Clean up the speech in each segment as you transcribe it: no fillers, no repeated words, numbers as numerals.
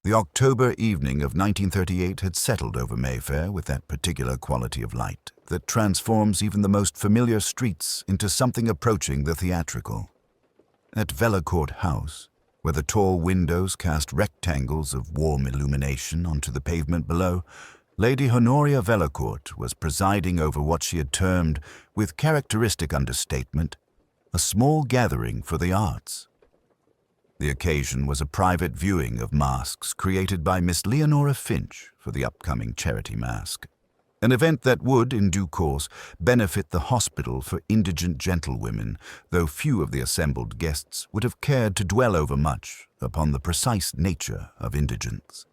The October evening of 1938 had settled over Mayfair with that particular quality of light that transforms even the most familiar streets into something approaching the theatrical. At Vellacourt House, where the tall windows cast rectangles of warm illumination onto the pavement below, Lady Honoria Vellacourt was presiding over what she had termed, with characteristic understatement, a small gathering for the arts. The occasion was a private viewing of masques created by Miss Leonora Finch for the upcoming charity masque, an event that would, in due course, benefit the Hospital for Indigent Gentlewomen, though few of the assembled guests would have cared to dwell overmuch upon the precise nature of indigence.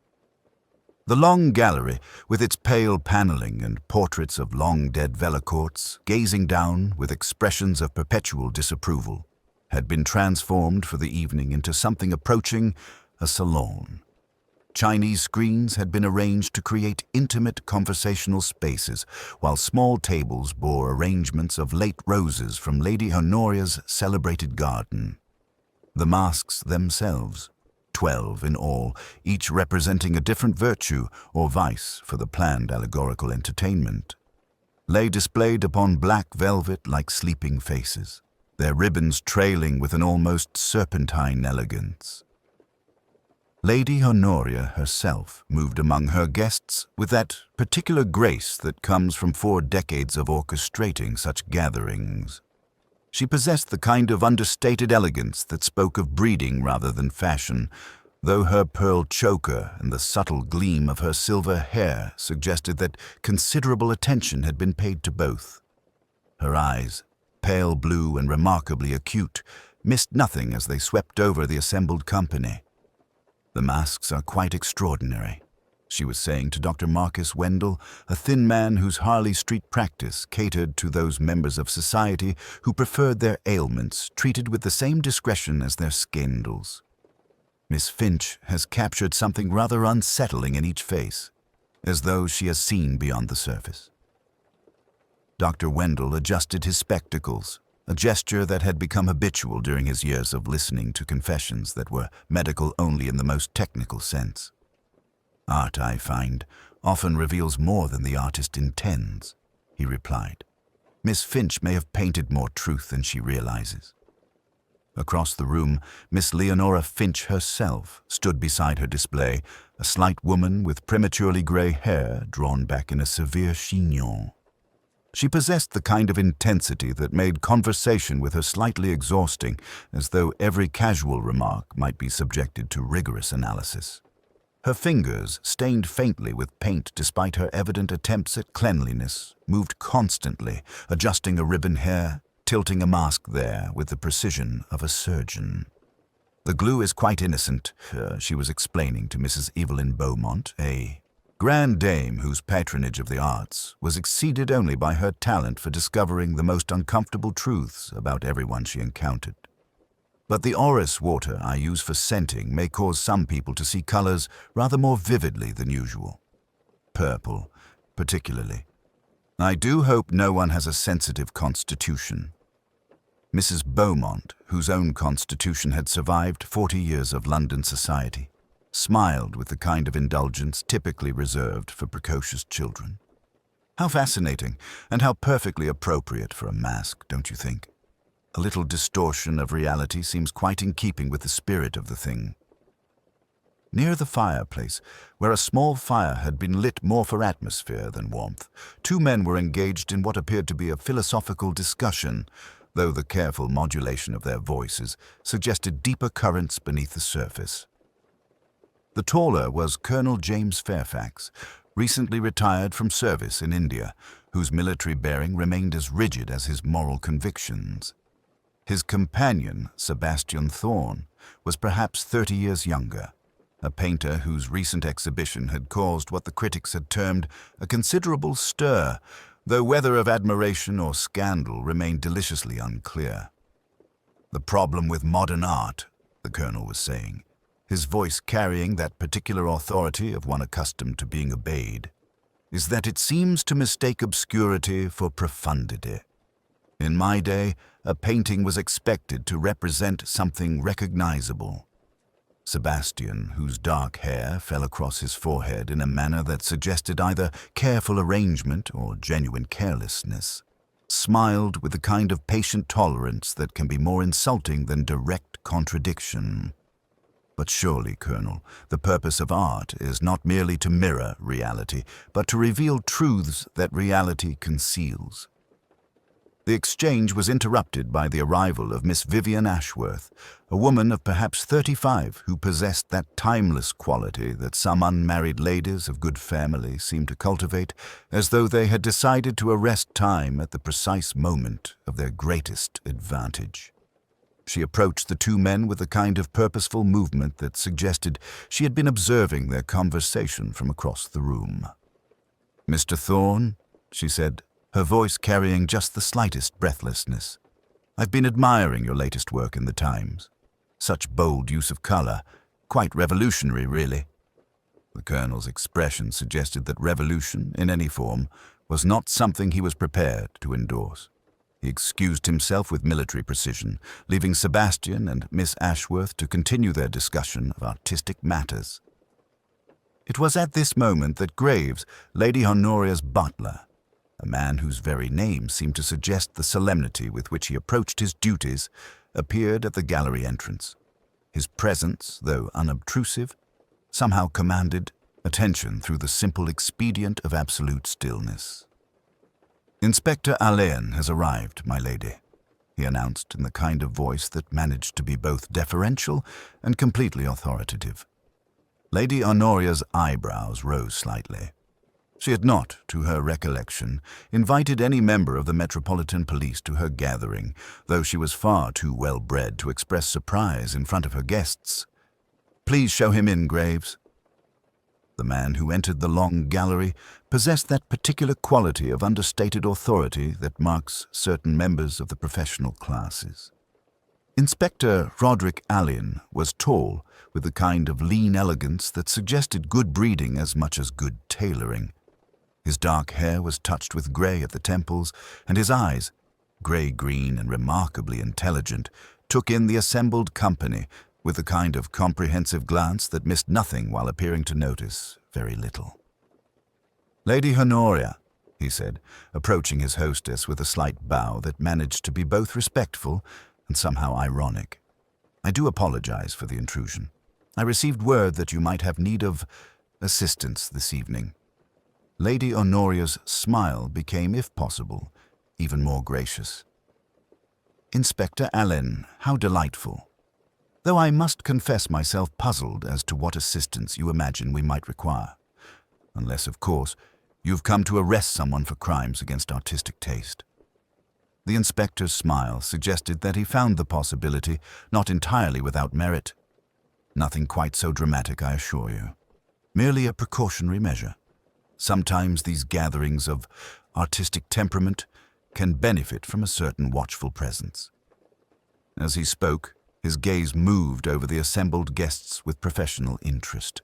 The long gallery, with its pale panelling and portraits of long-dead Vellacourts gazing down with expressions of perpetual disapproval, had been transformed for the evening into something approaching a salon. Chinese screens had been arranged to create intimate conversational spaces, while small tables bore arrangements of late roses from Lady Honoria's celebrated garden. The masks themselves, 12 in all, each representing a different virtue or vice for the planned allegorical entertainment, lay displayed upon black velvet like sleeping faces, their ribbons trailing with an almost serpentine elegance. Lady Honoria herself moved among her guests with that particular grace that comes from 4 decades of orchestrating such gatherings. She possessed the kind of understated elegance that spoke of breeding rather than fashion, though her pearl choker and the subtle gleam of her silver hair suggested that considerable attention had been paid to both. Her eyes, pale blue and remarkably acute, missed nothing as they swept over the assembled company. "The masks are quite extraordinary," she was saying to Dr. Marcus Wendell, a thin man whose Harley Street practice catered to those members of society who preferred their ailments treated with the same discretion as their scandals. "Miss Finch has captured something rather unsettling in each face, as though she has seen beyond the surface." Dr. Wendell adjusted his spectacles, a gesture that had become habitual during his years of listening to confessions that were medical only in the most technical sense. "Art, I find, often reveals more than the artist intends," he replied. "Miss Finch may have painted more truth than she realizes." Across the room, Miss Leonora Finch herself stood beside her display, a slight woman with prematurely gray hair drawn back in a severe chignon. She possessed the kind of intensity that made conversation with her slightly exhausting, as though every casual remark might be subjected to rigorous analysis. Her fingers, stained faintly with paint despite her evident attempts at cleanliness, moved constantly, adjusting a ribbon here, tilting a mask there with the precision of a surgeon. "The glue is quite innocent," she was explaining to Mrs. Evelyn Beaumont, a grand dame whose patronage of the arts was exceeded only by her talent for discovering the most uncomfortable truths about everyone she encountered. "But the orris water I use for scenting may cause some people to see colors rather more vividly than usual. Purple, particularly. I do hope no one has a sensitive constitution." Mrs. Beaumont, whose own constitution had survived 40 years of London society, smiled with the kind of indulgence typically reserved for precocious children. "How fascinating, and how perfectly appropriate for a masque, don't you think? A little distortion of reality seems quite in keeping with the spirit of the thing." Near the fireplace, where a small fire had been lit more for atmosphere than warmth, 2 men were engaged in what appeared to be a philosophical discussion, though the careful modulation of their voices suggested deeper currents beneath the surface. The taller was Colonel James Fairfax, recently retired from service in India, whose military bearing remained as rigid as his moral convictions. His companion, Sebastian Thorne, was perhaps 30 years younger, a painter whose recent exhibition had caused what the critics had termed a considerable stir, though whether of admiration or scandal remained deliciously unclear. "The problem with modern art," the colonel was saying, his voice carrying that particular authority of one accustomed to being obeyed, "is that it seems to mistake obscurity for profundity. In my day, a painting was expected to represent something recognizable. Sebastian, whose dark hair fell across his forehead in a manner that suggested either careful arrangement or genuine carelessness, smiled with the kind of patient tolerance that can be more insulting than direct contradiction. But surely, Colonel, the purpose of art is not merely to mirror reality, but to reveal truths that reality conceals. The exchange was interrupted by the arrival of Miss Vivian Ashworth, a woman of perhaps 35 who possessed that timeless quality that some unmarried ladies of good family seem to cultivate, as though they had decided to arrest time at the precise moment of their greatest advantage. She approached the two men with a kind of purposeful movement that suggested she had been observing their conversation from across the room. "Mr. Thorne," she said, her voice carrying just the slightest breathlessness, "I've been admiring your latest work in the Times. Such bold use of color, quite revolutionary, really." The Colonel's expression suggested that revolution, in any form, was not something he was prepared to endorse. He excused himself with military precision, leaving Sebastian and Miss Ashworth to continue their discussion of artistic matters. It was at this moment that Graves, Lady Honoria's butler, a man whose very name seemed to suggest the solemnity with which he approached his duties, appeared at the gallery entrance. His presence, though unobtrusive, somehow commanded attention through the simple expedient of absolute stillness. "Inspector Allain has arrived, my lady," he announced in the kind of voice that managed to be both deferential and completely authoritative. Lady Honoria's eyebrows rose slightly. She had not, to her recollection, invited any member of the Metropolitan Police to her gathering, though she was far too well-bred to express surprise in front of her guests. "Please show him in, Graves." The man who entered the long gallery possessed that particular quality of understated authority that marks certain members of the professional classes. Inspector Roderick Allain was tall, with a kind of lean elegance that suggested good breeding as much as good tailoring. His dark hair was touched with grey at the temples, and his eyes, grey-green and remarkably intelligent, took in the assembled company with a kind of comprehensive glance that missed nothing while appearing to notice very little. "Lady Honoria," he said, approaching his hostess with a slight bow that managed to be both respectful and somehow ironic. "I do apologize for the intrusion. I received word that you might have need of assistance this evening." Lady Honoria's smile became, if possible, even more gracious. "Inspector Allain, how delightful. Though I must confess myself puzzled as to what assistance you imagine we might require. Unless, of course, you've come to arrest someone for crimes against artistic taste." The inspector's smile suggested that he found the possibility not entirely without merit. "Nothing quite so dramatic, I assure you. Merely a precautionary measure. Sometimes these gatherings of artistic temperament can benefit from a certain watchful presence." As he spoke, his gaze moved over the assembled guests with professional interest.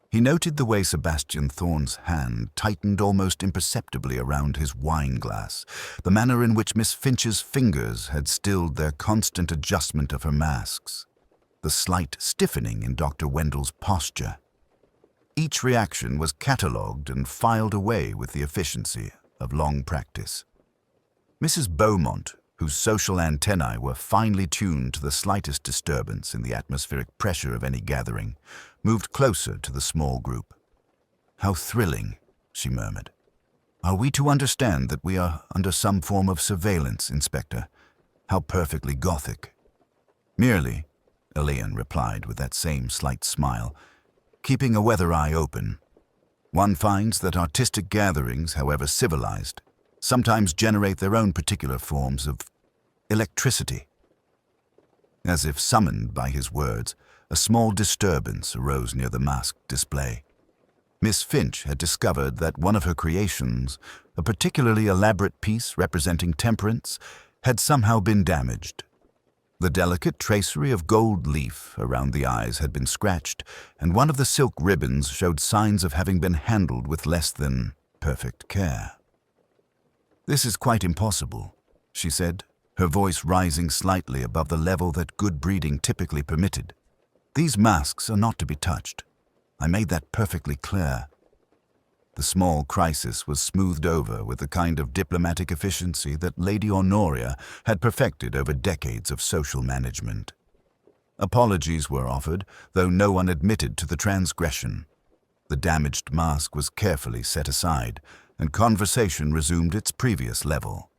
He noted the way Sebastian Thorne's hand tightened almost imperceptibly around his wine-glass, the manner in which Miss Finch's fingers had stilled their constant adjustment of her masks, the slight stiffening in Dr. Wendell's posture. Each reaction was catalogued and filed away with the efficiency of long practice. Mrs. Beaumont, whose social antennae were finely tuned to the slightest disturbance in the atmospheric pressure of any gathering, moved closer to the small group. "How thrilling," she murmured. "Are we to understand that we are under some form of surveillance, Inspector? How perfectly Gothic." "Merely," Allain replied with that same slight smile, "keeping a weather eye open. One finds that artistic gatherings, however civilized, sometimes generate their own particular forms of electricity." As if summoned by his words, a small disturbance arose near the Masque display. Miss Finch had discovered that one of her creations, a particularly elaborate piece representing temperance, had somehow been damaged. The delicate tracery of gold leaf around the eyes had been scratched, and one of the silk ribbons showed signs of having been handled with less than perfect care. "This is quite impossible," she said, her voice rising slightly above the level that good breeding typically permitted. These masks are not to be touched. I made that perfectly clear. The small crisis was smoothed over with the kind of diplomatic efficiency that Lady Honoria had perfected over decades of social management. Apologies were offered, though no one admitted to the transgression. The damaged mask was carefully set aside, and conversation resumed its previous level.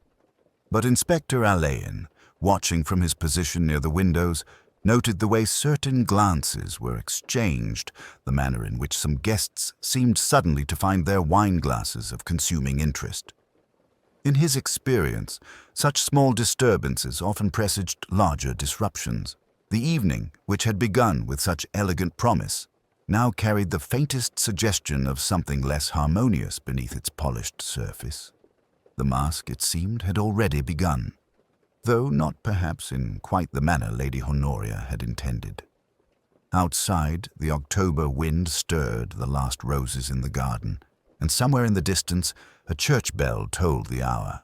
But Inspector Alain, watching from his position near the windows, noted the way certain glances were exchanged, the manner in which some guests seemed suddenly to find their wine glasses of consuming interest. In his experience, such small disturbances often presaged larger disruptions. The evening, which had begun with such elegant promise, now carried the faintest suggestion of something less harmonious beneath its polished surface. The masque, it seemed, had already begun, though not perhaps in quite the manner Lady Honoria had intended. Outside, the October wind stirred the last roses in the garden, and somewhere in the distance a church bell tolled the hour.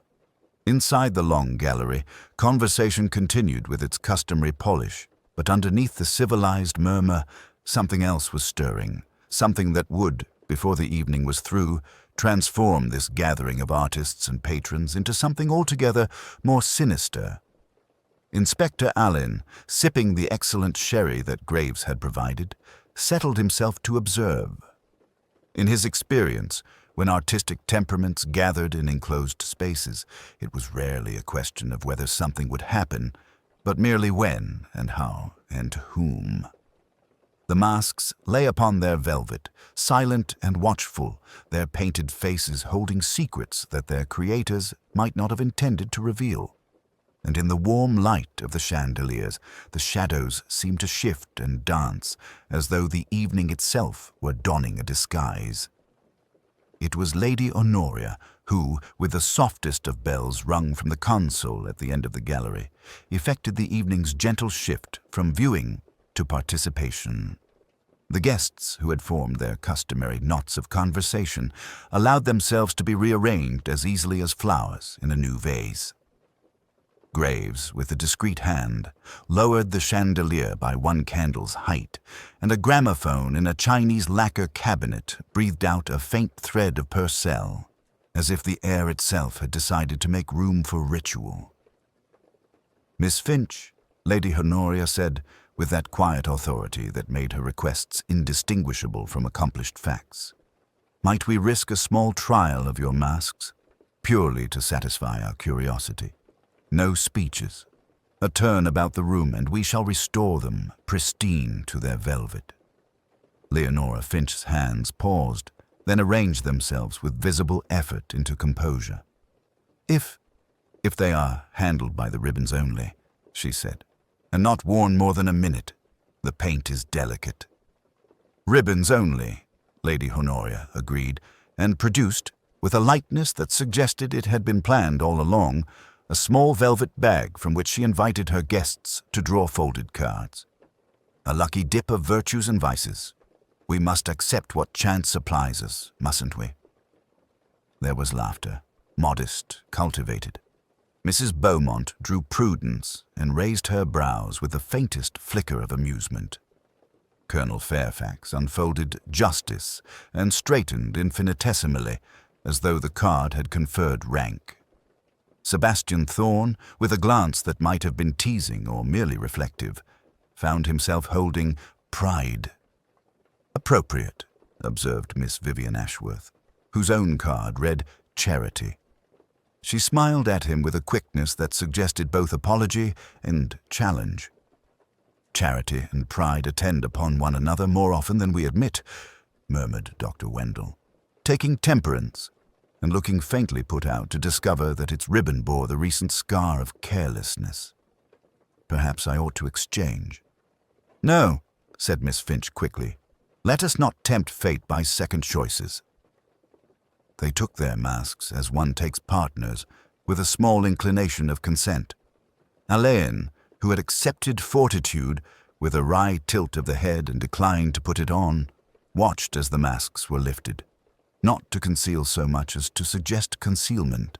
Inside the long gallery, conversation continued with its customary polish, but underneath the civilized murmur, something else was stirring, something that would, before the evening was through, transform this gathering of artists and patrons into something altogether more sinister. Inspector Alain, sipping the excellent sherry that Graves had provided, settled himself to observe. In his experience, when artistic temperaments gathered in enclosed spaces, it was rarely a question of whether something would happen, but merely when and how and to whom. The masks lay upon their velvet, silent and watchful, their painted faces holding secrets that their creators might not have intended to reveal. And in the warm light of the chandeliers, the shadows seemed to shift and dance, as though the evening itself were donning a disguise. It was Lady Honoria who, with the softest of bells rung from the console at the end of the gallery, effected the evening's gentle shift from viewing to participation. The guests, who had formed their customary knots of conversation, allowed themselves to be rearranged as easily as flowers in a new vase. Graves, with a discreet hand, lowered the chandelier by one candle's height, and a gramophone in a Chinese lacquer cabinet breathed out a faint thread of Purcell, as if the air itself had decided to make room for ritual. "Miss Finch," Lady Honoria said, with that quiet authority that made her requests indistinguishable from accomplished facts, "might we risk a small trial of your masks, purely to satisfy our curiosity? No speeches. A turn about the room, and we shall restore them, pristine to their velvet." Leonora Finch's hands paused, then arranged themselves with visible effort into composure. If they are handled by the ribbons only," she said, "and not worn more than a minute. The paint is delicate." "Ribbons only," Lady Honoria agreed, and produced, with a lightness that suggested it had been planned all along, a small velvet bag from which she invited her guests to draw folded cards. "A lucky dip of virtues and vices. We must accept what chance supplies us, mustn't we?" There was laughter, modest, cultivated. Mrs. Beaumont drew prudence and raised her brows with the faintest flicker of amusement. Colonel Fairfax unfolded justice and straightened infinitesimally, as though the card had conferred rank. Sebastian Thorne, with a glance that might have been teasing or merely reflective, found himself holding pride. "Appropriate," observed Miss Vivian Ashworth, whose own card read charity. She smiled at him with a quickness that suggested both apology and challenge. "Charity and pride attend upon one another more often than we admit," murmured Dr. Wendell, taking temperance and looking faintly put out to discover that its ribbon bore the recent scar of carelessness. "Perhaps I ought to exchange." "No," said Miss Finch quickly. "Let us not tempt fate by second choices." They took their masks as one takes partners, with a small inclination of consent. Alain, who had accepted fortitude, with a wry tilt of the head and declined to put it on, watched as the masks were lifted, not to conceal so much as to suggest concealment.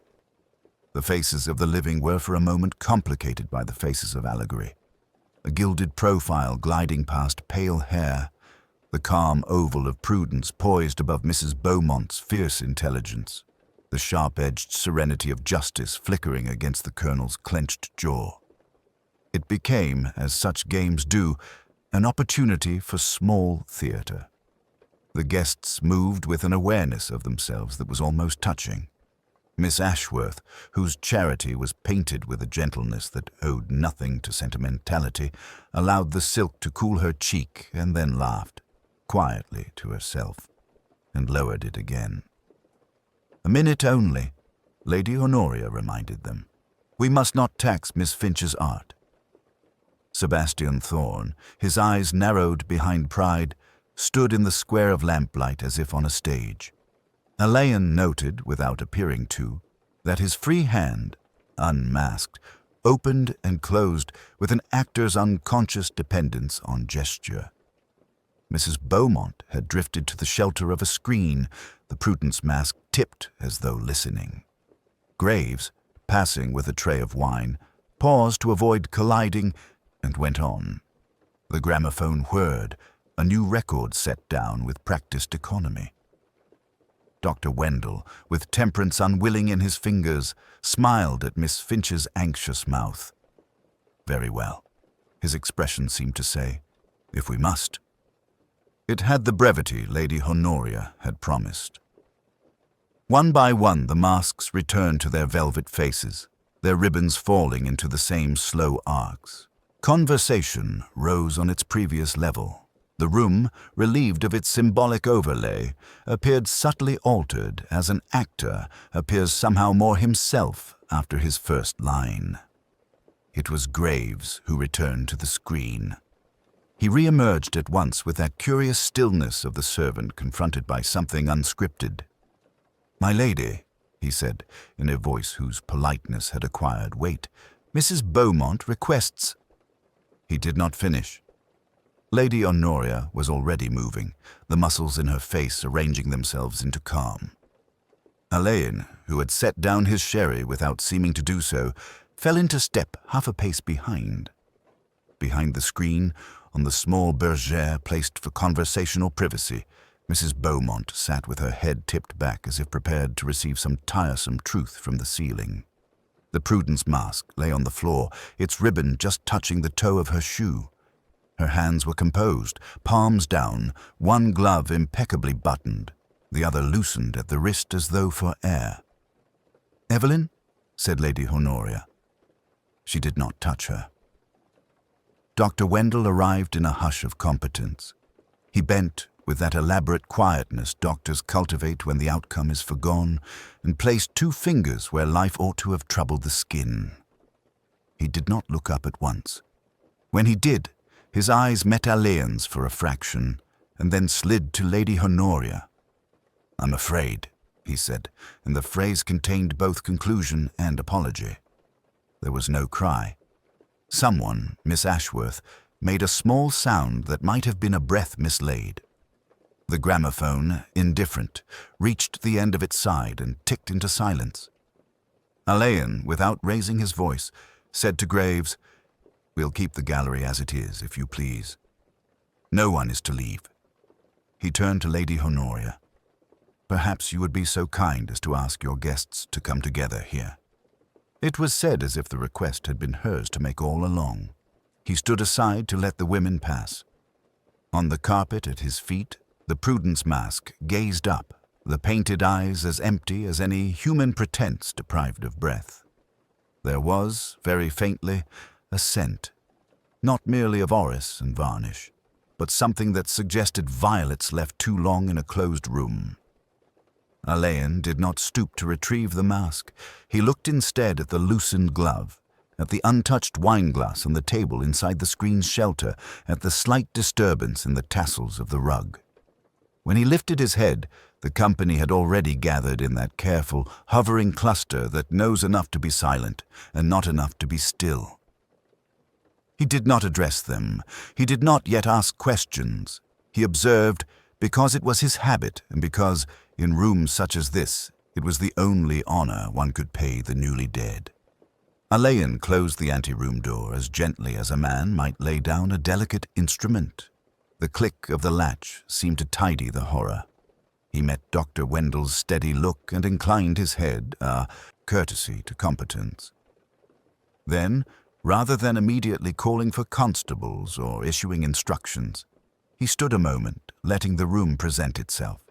The faces of the living were for a moment complicated by the faces of allegory. a gilded profile gliding past pale hair, the calm oval of prudence poised above Mrs. Beaumont's fierce intelligence, the sharp-edged serenity of justice flickering against the colonel's clenched jaw. It became, as such games do, an opportunity for small theatre. The guests moved with an awareness of themselves that was almost touching. Miss Ashworth, whose charity was painted with a gentleness that owed nothing to sentimentality, allowed the silk to cool her cheek and then laughed, quietly to herself, and lowered it again. "A minute only," Lady Honoria reminded them. "We must not tax Miss Finch's art." Sebastian Thorne, his eyes narrowed behind pride, stood in the square of lamplight as if on a stage. Alain noted, without appearing to, that his free hand, unmasked, opened and closed with an actor's unconscious dependence on gesture. Mrs. Beaumont had drifted to the shelter of a screen, the Prudence mask tipped as though listening. Graves, passing with a tray of wine, paused to avoid colliding and went on. The gramophone whirred, a new record set down with practiced economy. Dr. Wendell, with temperance unwilling in his fingers, smiled at Miss Finch's anxious mouth. "Very well," his expression seemed to say, "if we must." It had the brevity Lady Honoria had promised. One by one the masks returned to their velvet faces, their ribbons falling into the same slow arcs. Conversation rose on its previous level. The room, relieved of its symbolic overlay, appeared subtly altered as an actor appears somehow more himself after his first line. It was Graves who returned to the screen. He re-emerged at once with that curious stillness of the servant confronted by something unscripted. "My lady," he said, in a voice whose politeness had acquired weight, "Mrs. Beaumont requests—" He did not finish. Lady Honoria was already moving, the muscles in her face arranging themselves into calm. Alain, who had set down his sherry without seeming to do so, fell into step half a pace behind. Behind the screen, on the small bergère placed for conversational privacy, Mrs. Beaumont sat with her head tipped back as if prepared to receive some tiresome truth from the ceiling. The Prudence mask lay on the floor, its ribbon just touching the toe of her shoe. Her hands were composed, palms down, one glove impeccably buttoned, the other loosened at the wrist as though for air. "Evelyn?" said Lady Honoria. She did not touch her. Dr. Wendell arrived in a hush of competence. He bent, with that elaborate quietness doctors cultivate when the outcome is forgone, and placed 2 fingers where life ought to have troubled the skin. He did not look up at once. When he did, his eyes met Alain's for a fraction, and then slid to Lady Honoria. "I'm afraid," he said, and the phrase contained both conclusion and apology. There was no cry. Someone, Miss Ashworth, made a small sound that might have been a breath mislaid. The gramophone, indifferent, reached the end of its side and ticked into silence. Alain, without raising his voice, said to Graves, "We'll keep the gallery as it is, if you please. No one is to leave." He turned to Lady Honoria. "Perhaps you would be so kind as to ask your guests to come together here." It was said as if the request had been hers to make all along. He stood aside to let the women pass. On the carpet at his feet, the Prudence mask gazed up, the painted eyes as empty as any human pretense deprived of breath. There was, very faintly, a scent, not merely of orris and varnish, but something that suggested violets left too long in a closed room. Alain did not stoop to retrieve the mask. He looked instead at the loosened glove, at the untouched wineglass on the table inside the screen's shelter, at the slight disturbance in the tassels of the rug. When he lifted his head, the company had already gathered in that careful, hovering cluster that knows enough to be silent and not enough to be still. He did not address them. He did not yet ask questions. He observed because it was his habit and because, in rooms such as this, it was the only honor one could pay the newly dead. Alain closed the anteroom door as gently as a man might lay down a delicate instrument. The click of the latch seemed to tidy the horror. He met Dr. Wendell's steady look and inclined his head, a courtesy to competence. Then, rather than immediately calling for constables or issuing instructions, he stood a moment, letting the room present itself.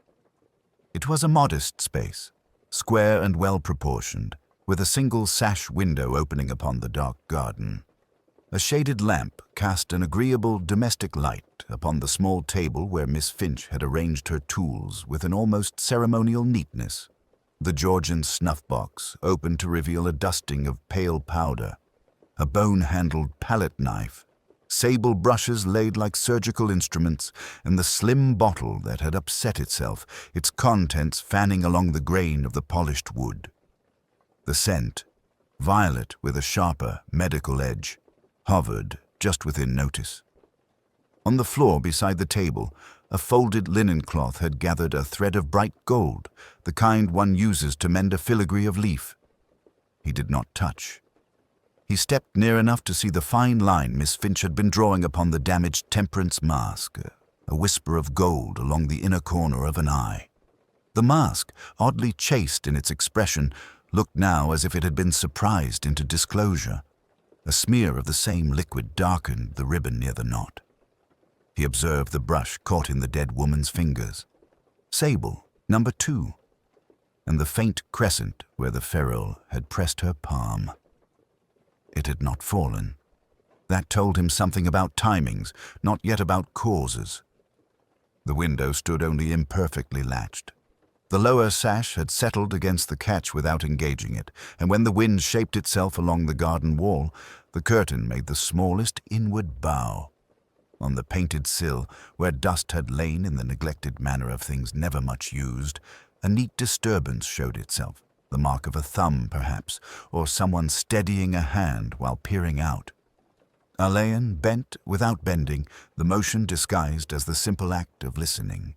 It was a modest space, square and well-proportioned, with a single sash window opening upon the dark garden. A shaded lamp cast an agreeable domestic light upon the small table where Miss Finch had arranged her tools with an almost ceremonial neatness. The Georgian snuff-box opened to reveal a dusting of pale powder, a bone-handled palette knife, sable brushes laid like surgical instruments, and the slim bottle that had upset itself, its contents fanning along the grain of the polished wood. The scent, violet with a sharper medical edge, hovered just within notice. On the floor beside the table, a folded linen cloth had gathered a thread of bright gold, the kind one uses to mend a filigree of leaf. He did not touch. He stepped near enough to see the fine line Miss Finch had been drawing upon the damaged temperance mask, a whisper of gold along the inner corner of an eye. The mask, oddly chaste in its expression, looked now as if it had been surprised into disclosure. A smear of the same liquid darkened the ribbon near the knot. He observed the brush caught in the dead woman's fingers. Sable, number 2, and the faint crescent where the ferrule had pressed her palm. It had not fallen. That told him something about timings, not yet about causes. The window stood only imperfectly latched. The lower sash had settled against the catch without engaging it, and when the wind shaped itself along the garden wall, the curtain made the smallest inward bow. On the painted sill, where dust had lain in the neglected manner of things never much used, a neat disturbance showed itself, the mark of a thumb, perhaps, or someone steadying a hand while peering out. Alain bent without bending, the motion disguised as the simple act of listening.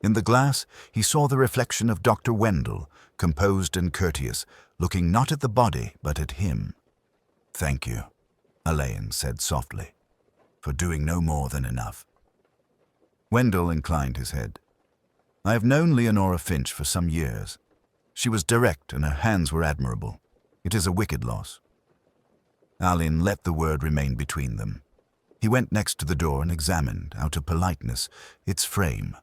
In the glass, he saw the reflection of Dr. Wendell, composed and courteous, looking not at the body, but at him. "Thank you," Alain said softly, "for doing no more than enough." Wendell inclined his head. "I have known Leonora Finch for some years. She was direct and her hands were admirable. It is a wicked loss." Alain let the word remain between them. He went next to the door and examined, out of politeness, its frame.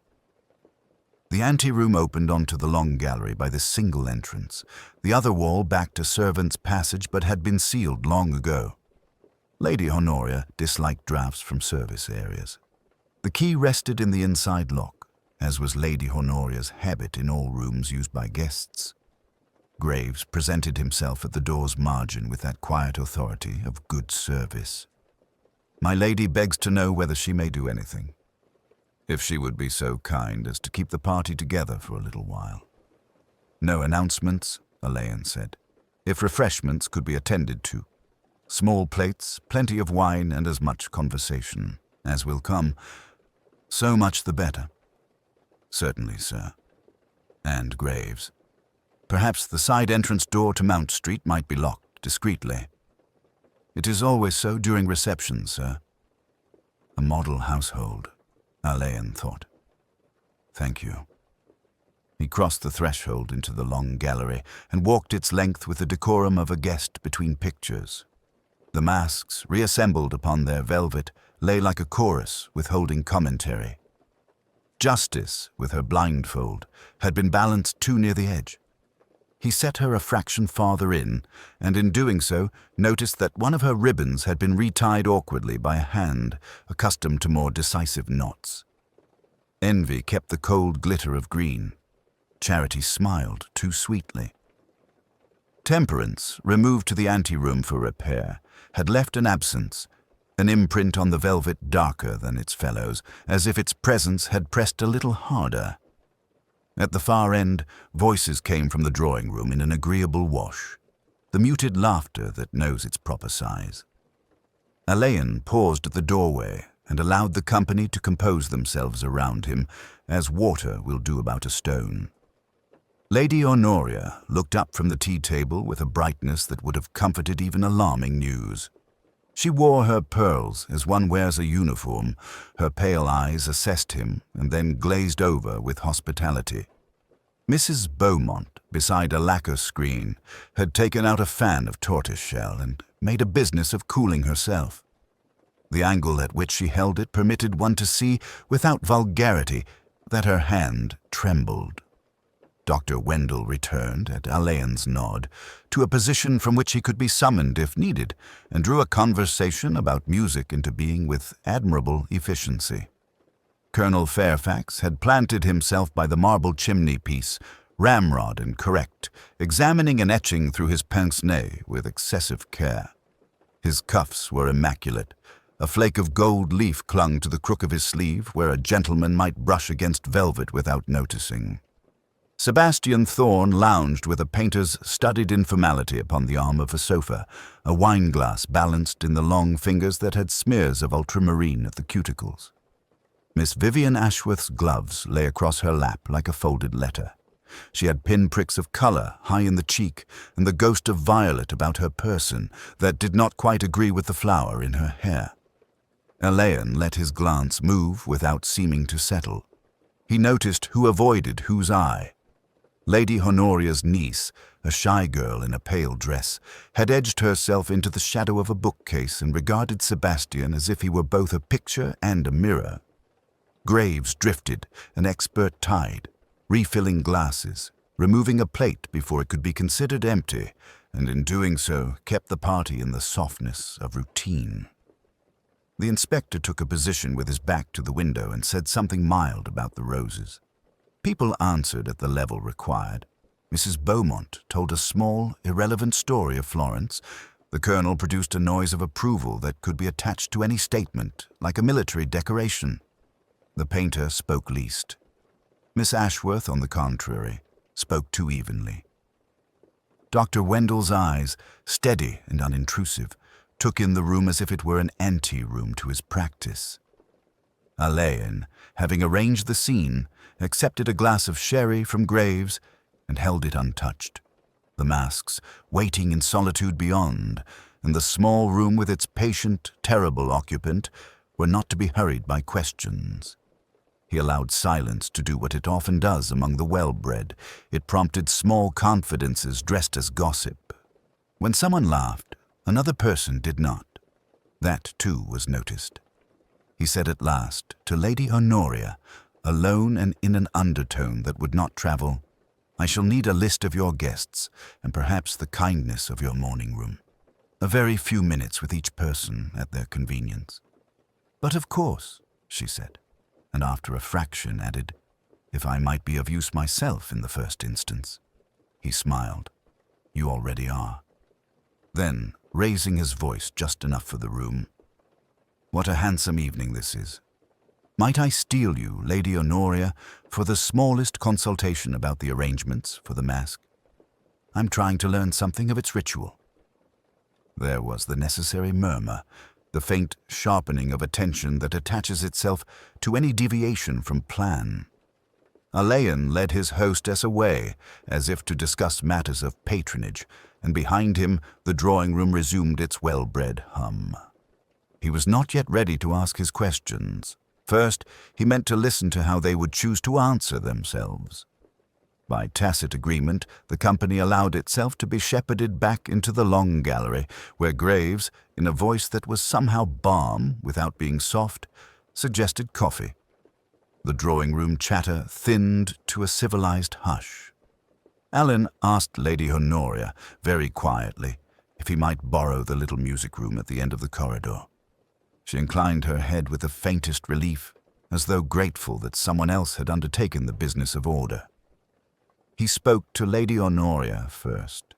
The anteroom opened onto the long gallery by this single entrance. The other wall backed a servant's passage but had been sealed long ago. Lady Honoria disliked drafts from service areas. The key rested in the inside lock, as was Lady Honoria's habit in all rooms used by guests. Graves presented himself at the door's margin with that quiet authority of good service. "My lady begs to know whether she may do anything. If she would be so kind as to keep the party together for a little while." "No announcements," Alain said. "If refreshments could be attended to. Small plates, plenty of wine, and as much conversation as will come. So much the better." "Certainly, sir." And Graves, "Perhaps the side entrance door to Mount Street might be locked discreetly." "It is always so during receptions, sir." A model household, Alain thought. "Thank you." He crossed the threshold into the long gallery and walked its length with the decorum of a guest between pictures. The masks, reassembled upon their velvet, lay like a chorus withholding commentary. Justice, with her blindfold, had been balanced too near the edge. He set her a fraction farther in, and in doing so, noticed that one of her ribbons had been retied awkwardly by a hand accustomed to more decisive knots. Envy kept the cold glitter of green. Charity smiled too sweetly. Temperance, removed to the anteroom for repair, had left an absence, an imprint on the velvet darker than its fellows, as if its presence had pressed a little harder. At the far end, voices came from the drawing-room in an agreeable wash, the muted laughter that knows its proper size. Alain paused at the doorway and allowed the company to compose themselves around him, as water will do about a stone. Lady Honoria looked up from the tea table with a brightness that would have comforted even alarming news. She wore her pearls as one wears a uniform. Her pale eyes assessed him and then glazed over with hospitality. Mrs. Beaumont, beside a lacquer screen, had taken out a fan of tortoiseshell and made a business of cooling herself. The angle at which she held it permitted one to see, without vulgarity, that her hand trembled. Dr. Wendell returned, at Alain's nod, to a position from which he could be summoned if needed, and drew a conversation about music into being with admirable efficiency. Colonel Fairfax had planted himself by the marble chimney-piece, ramrod and correct, examining an etching through his pince-nez with excessive care. His cuffs were immaculate. A flake of gold leaf clung to the crook of his sleeve, where a gentleman might brush against velvet without noticing. Sebastian Thorne lounged with a painter's studied informality upon the arm of a sofa, a wineglass balanced in the long fingers that had smears of ultramarine at the cuticles. Miss Vivian Ashworth's gloves lay across her lap like a folded letter. She had pinpricks of colour high in the cheek and the ghost of violet about her person that did not quite agree with the flower in her hair. Alain let his glance move without seeming to settle. He noticed who avoided whose eye. Lady Honoria's niece, a shy girl in a pale dress, had edged herself into the shadow of a bookcase and regarded Sebastian as if he were both a picture and a mirror. Graves drifted, an expert tide, refilling glasses, removing a plate before it could be considered empty, and in doing so kept the party in the softness of routine. The inspector took a position with his back to the window and said something mild about the roses. People answered at the level required. Mrs. Beaumont told a small, irrelevant story of Florence. The colonel produced a noise of approval that could be attached to any statement, like a military decoration. The painter spoke least. Miss Ashworth, on the contrary, spoke too evenly. Dr. Wendell's eyes, steady and unintrusive, took in the room as if it were an ante-room to his practice. Alain, having arranged the scene, accepted a glass of sherry from Graves and held it untouched. The masks, waiting in solitude beyond, and the small room with its patient, terrible occupant, were not to be hurried by questions. He allowed silence to do what it often does among the well-bred. It prompted small confidences dressed as gossip. When someone laughed, another person did not. That, too, was noticed. He said at last, to Lady Honoria, alone and in an undertone that would not travel, "I shall need a list of your guests, and perhaps the kindness of your morning room. A very few minutes with each person at their convenience." "But of course," she said, and after a fraction added, "if I might be of use myself in the first instance." He smiled. "You already are." Then, raising his voice just enough for the room, "What a handsome evening this is. Might I steal you, Lady Honoria, for the smallest consultation about the arrangements for the masque? I'm trying to learn something of its ritual." There was the necessary murmur, the faint sharpening of attention that attaches itself to any deviation from plan. Alain led his hostess away, as if to discuss matters of patronage, and behind him the drawing-room resumed its well-bred hum. He was not yet ready to ask his questions. First, he meant to listen to how they would choose to answer themselves. By tacit agreement, the company allowed itself to be shepherded back into the long gallery, where Graves, in a voice that was somehow balm without being soft, suggested coffee. The drawing-room chatter thinned to a civilized hush. Alain asked Lady Honoria, very quietly, if he might borrow the little music-room at the end of the corridor. She inclined her head with the faintest relief, as though grateful that someone else had undertaken the business of order. He spoke to Lady Honoria first.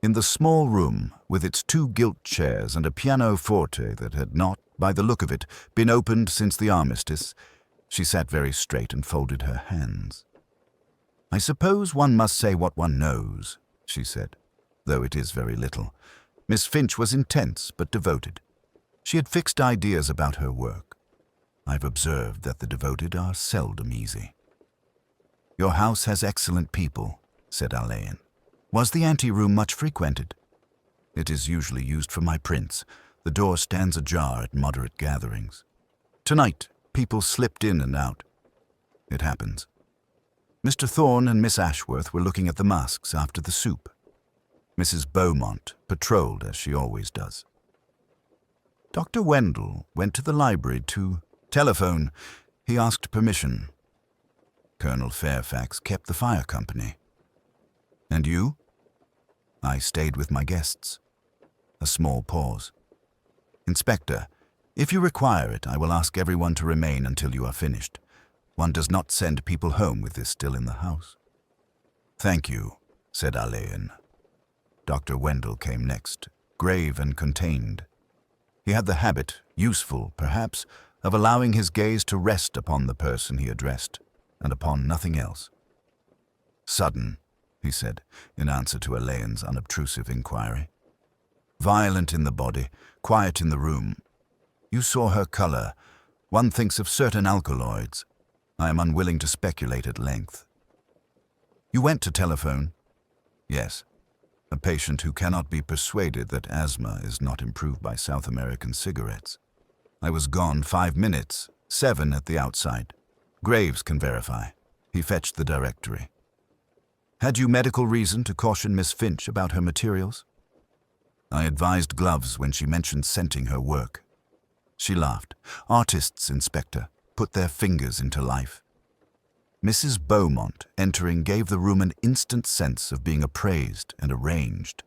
In the small room, with its 2 gilt chairs and a pianoforte that had not, by the look of it, been opened since the armistice, she sat very straight and folded her hands. "I suppose one must say what one knows," she said, "though it is very little. Miss Finch was intense but devoted. She had fixed ideas about her work. I've observed that the devoted are seldom easy." Your house has excellent people, said Alain. Was the anteroom much frequented? It is usually used for my prints. The door stands ajar at moderate gatherings. Tonight, people slipped in and out. It happens. Mr. Thorne and Miss Ashworth were looking at the masks after the soup. Mrs. Beaumont patrolled as she always does. Dr. Wendell went to the library to telephone. He asked permission. Colonel Fairfax kept the fire company. And you? I stayed with my guests. A small pause. Inspector, if you require it, I will ask everyone to remain until you are finished. One does not send people home with this still in the house. Thank you, said Alain. Dr. Wendell came next, grave and contained. He had the habit, useful perhaps, of allowing his gaze to rest upon the person he addressed, and upon nothing else. Sudden, he said, in answer to Alain's unobtrusive inquiry. Violent in the body, quiet in the room. You saw her color. One thinks of certain alkaloids. I am unwilling to speculate at length. You went to telephone? Yes. A patient who cannot be persuaded that asthma is not improved by South American cigarettes. I was gone 5 minutes, 7 at the outside. Graves can verify. He fetched the directory. Had you medical reason to caution Miss Finch about her materials? I advised gloves when she mentioned scenting her work. She laughed. Artists, Inspector, put their fingers into life. Mrs. Beaumont, entering, gave the room an instant sense of being appraised and arranged.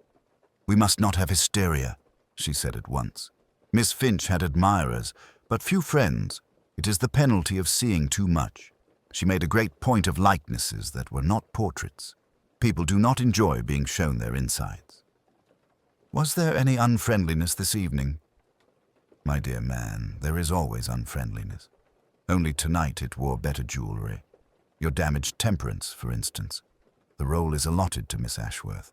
We must not have hysteria, she said at once. Miss Finch had admirers, but few friends. It is the penalty of seeing too much. She made a great point of likenesses that were not portraits. People do not enjoy being shown their insides. Was there any unfriendliness this evening? My dear man, there is always unfriendliness. Only tonight it wore better jewelry. Your damaged temperance, for instance. The role is allotted to Miss Ashworth.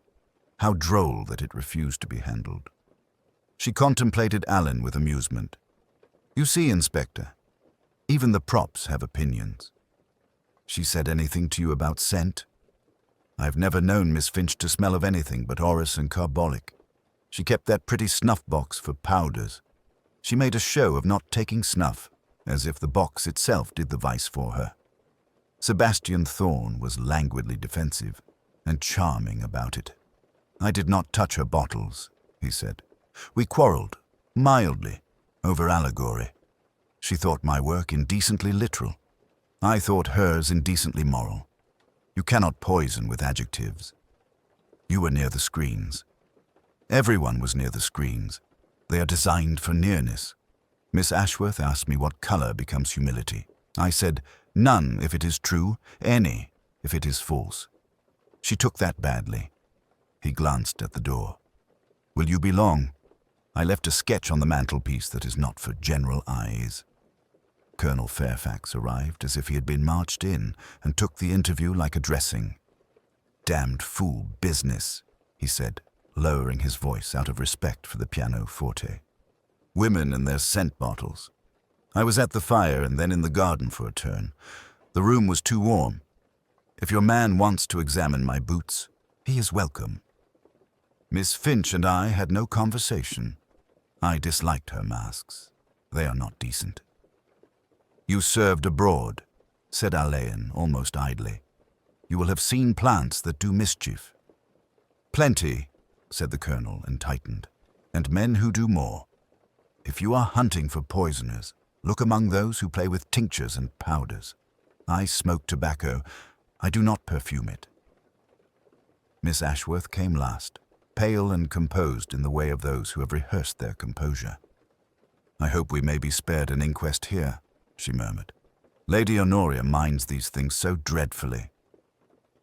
How droll that it refused to be handled. She contemplated Alan with amusement. You see, Inspector, even the props have opinions. She said anything to you about scent? I've never known Miss Finch to smell of anything but orris and carbolic. She kept that pretty snuff box for powders. She made a show of not taking snuff, as if the box itself did the vice for her. Sebastian Thorne was languidly defensive and charming about it. I did not touch her bottles, he said. We quarreled, mildly, over allegory. She thought my work indecently literal. I thought hers indecently moral. You cannot poison with adjectives. You were near the screens. Everyone was near the screens. They are designed for nearness. Miss Ashworth asked me what color becomes humility. I said, none if it is true, any if it is false. She took that badly. He glanced at the door. Will you be long? I left a sketch on the mantelpiece that is not for general eyes. Colonel Fairfax arrived as if he had been marched in and took the interview like a dressing. Damned fool business, he said, lowering his voice out of respect for the pianoforte. Women and their scent bottles. I was at the fire and then in the garden for a turn. The room was too warm. If your man wants to examine my boots, he is welcome. Miss Finch and I had no conversation. I disliked her masks. They are not decent. You served abroad, said Alain almost idly. You will have seen plants that do mischief. Plenty, said the colonel and tightened, and men who do more. If you are hunting for poisoners, look among those who play with tinctures and powders. I smoke tobacco. I do not perfume it. Miss Ashworth came last, pale and composed in the way of those who have rehearsed their composure. I hope we may be spared an inquest here, she murmured. Lady Honoria minds these things so dreadfully.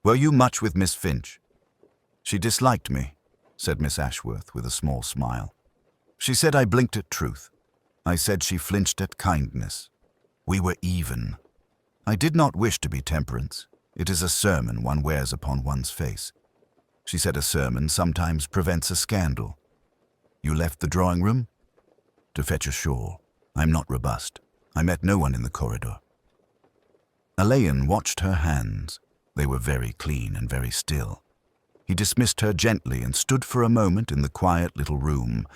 Were you much with Miss Finch? She disliked me, said Miss Ashworth with a small smile. She said I blinked at truth. I said she flinched at kindness. We were even. I did not wish to be temperance. It is a sermon one wears upon one's face. She said a sermon sometimes prevents a scandal. You left the drawing room? To fetch a shawl. I'm not robust. I met no one in the corridor. Alain watched her hands. They were very clean and very still. He dismissed her gently and stood for a moment in the quiet little room,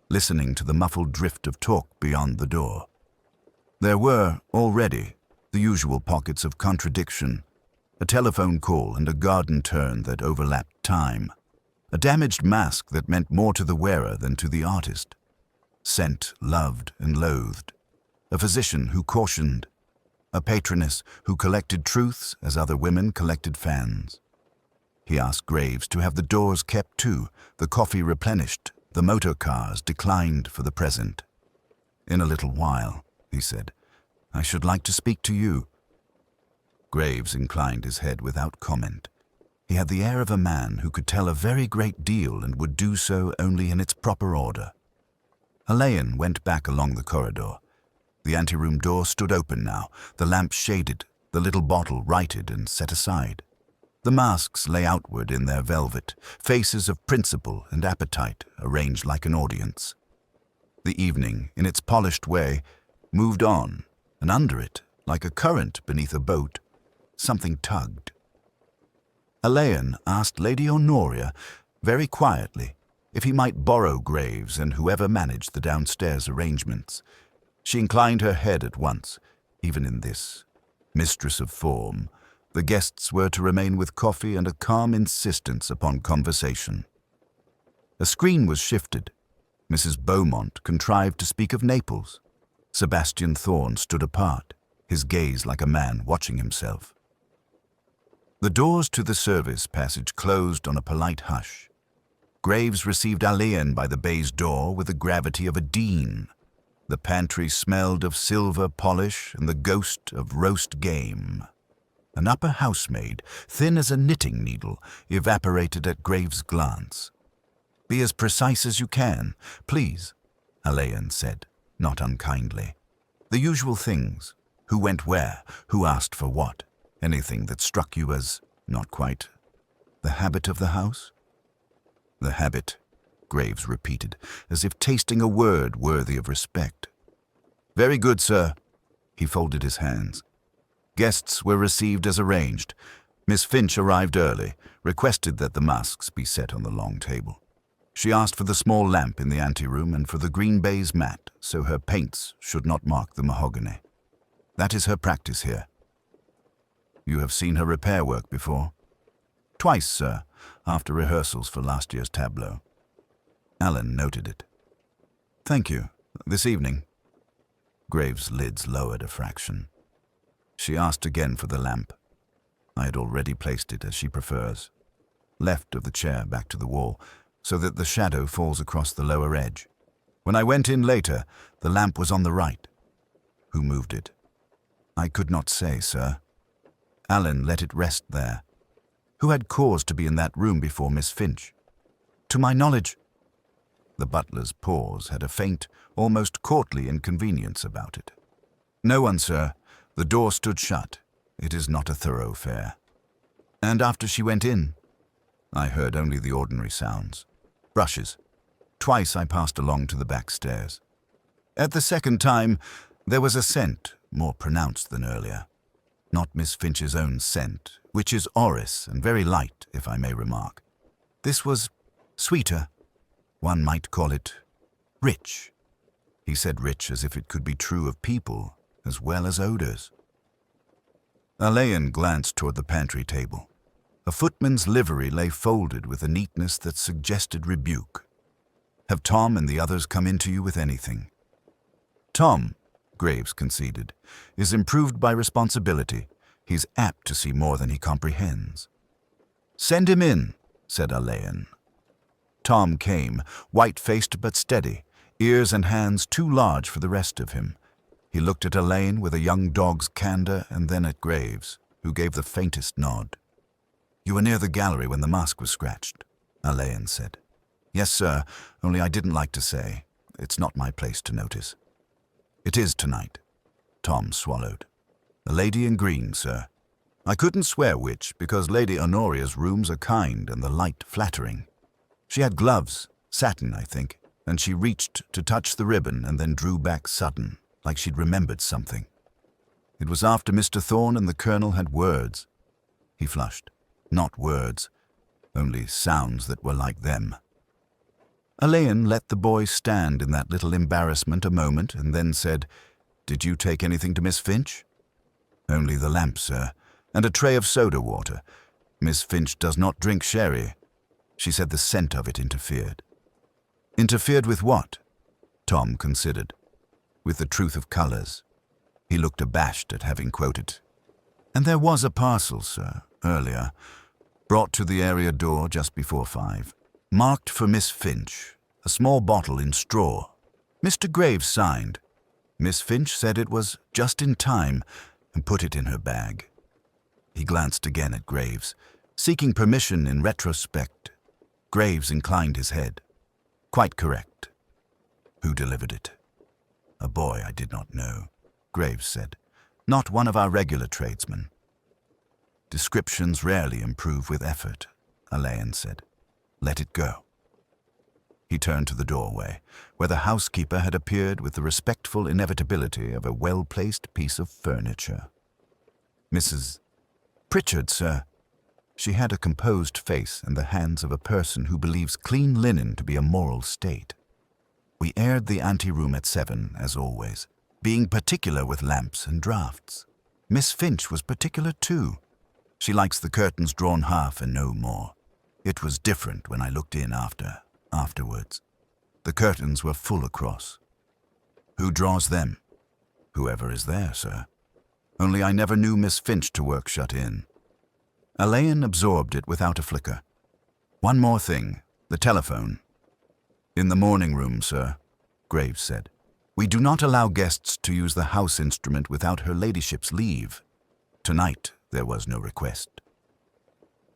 listening to the muffled drift of talk beyond the door. There were, already, the usual pockets of contradiction, a telephone call and a garden turn that overlapped time, a damaged mask that meant more to the wearer than to the artist, scent loved and loathed, a physician who cautioned, a patroness who collected truths as other women collected fans. He asked Graves to have the doors kept too, the coffee replenished, the motor cars declined for the present. "In a little while," he said, "I should like to speak to you." Graves inclined his head without comment. He had the air of a man who could tell a very great deal and would do so only in its proper order. Alain went back along the corridor. The anteroom door stood open now, the lamp shaded, the little bottle righted and set aside. The masks lay outward in their velvet, faces of principle and appetite arranged like an audience. The evening, in its polished way, moved on, and under it, like a current beneath a boat, something tugged. Alain asked Lady Honoria, very quietly, if he might borrow Graves and whoever managed the downstairs arrangements. She inclined her head at once, even in this. Mistress of form, the guests were to remain with coffee and a calm insistence upon conversation. A screen was shifted. Mrs. Beaumont contrived to speak of Naples. Sebastian Thorne stood apart, his gaze like a man watching himself. The doors to the service passage closed on a polite hush. Graves received Alain by the baize door with the gravity of a dean. The pantry smelled of silver polish and the ghost of roast game. An upper housemaid, thin as a knitting needle, evaporated at Graves' glance. "Be as precise as you can, please," Alain said, not unkindly. "The usual things. Who went where, who asked for what, anything that struck you as not quite the habit of the house?" "The habit," Graves repeated, as if tasting a word worthy of respect. "Very good, sir." He folded his hands. Guests were received as arranged. Miss Finch arrived early, requested that the masks be set on the long table. She asked for the small lamp in the anteroom and for the green baize mat, so her paints should not mark the mahogany. That is her practice here. "You have seen her repair work before?" "Twice, sir, after rehearsals for last year's tableau." Alan noted it. "Thank you. This evening?" Graves' lids lowered a fraction. She asked again for the lamp. I had already placed it as she prefers, left of the chair back to the wall, so that the shadow falls across the lower edge. When I went in later, the lamp was on the right. Who moved it? I could not say, sir. Alan let it rest there. Who had cause to be in that room before Miss Finch? To my knowledge. The butler's pause had a faint, almost courtly inconvenience about it. No one, sir. The door stood shut. It is not a thoroughfare. And after she went in, I heard only the ordinary sounds. Brushes. Twice I passed along to the back stairs. At the second time, there was a scent, more pronounced than earlier. Not Miss Finch's own scent, which is orris and very light, if I may remark. This was sweeter. One might call it rich. He said rich as if it could be true of people as well as odors. Alain glanced toward the pantry table. A footman's livery lay folded with a neatness that suggested rebuke. Have Tom and the others come in to you with anything? Tom, Graves conceded, is improved by responsibility. He's apt to see more than he comprehends. Send him in, said Alain. Tom came, white-faced but steady, ears and hands too large for the rest of him. He looked at Alain with a young dog's candor and then at Graves, who gave the faintest nod. You were near the gallery when the mask was scratched, Alain said. Yes, sir, only I didn't like to say. It's not my place to notice. It is tonight. Tom swallowed. A lady in green, sir. I couldn't swear which, because Lady Honoria's rooms are kind and the light flattering. She had gloves, satin, I think, and she reached to touch the ribbon and then drew back sudden, like she'd remembered something. It was after Mr. Thorne and the Colonel had words. He flushed. Not words, only sounds that were like them. Elaine let the boy stand in that little embarrassment a moment and then said, "Did you take anything to Miss Finch?" "Only the lamp, sir, and a tray of soda water. Miss Finch does not drink sherry." She said the scent of it interfered. Interfered with what? Tom considered. With the truth of colours. He looked abashed at having quoted. "And there was a parcel, sir, earlier, brought to the area door just before 5. Marked for Miss Finch, a small bottle in straw. Mr. Graves signed. Miss Finch said it was just in time and put it in her bag." He glanced again at Graves, seeking permission in retrospect. Graves inclined his head. "Quite correct." "Who delivered it?" "A boy I did not know," Graves said. "Not one of our regular tradesmen." "Descriptions rarely improve with effort," Elaine said. "Let it go." He turned to the doorway, where the housekeeper had appeared with the respectful inevitability of a well-placed piece of furniture. "Mrs. Pritchard, sir." She had a composed face and the hands of a person who believes clean linen to be a moral state. "We aired the anteroom at 7, as always, being particular with lamps and draughts. Miss Finch was particular too. She likes the curtains drawn half and no more. It was different when I looked in afterwards. The curtains were full across." "Who draws them?" "Whoever is there, sir. Only I never knew Miss Finch to work shut in." Elaine absorbed it without a flicker. "One more thing, the telephone." "In the morning room, sir," Graves said. "We do not allow guests to use the house instrument without her ladyship's leave. Tonight there was no request."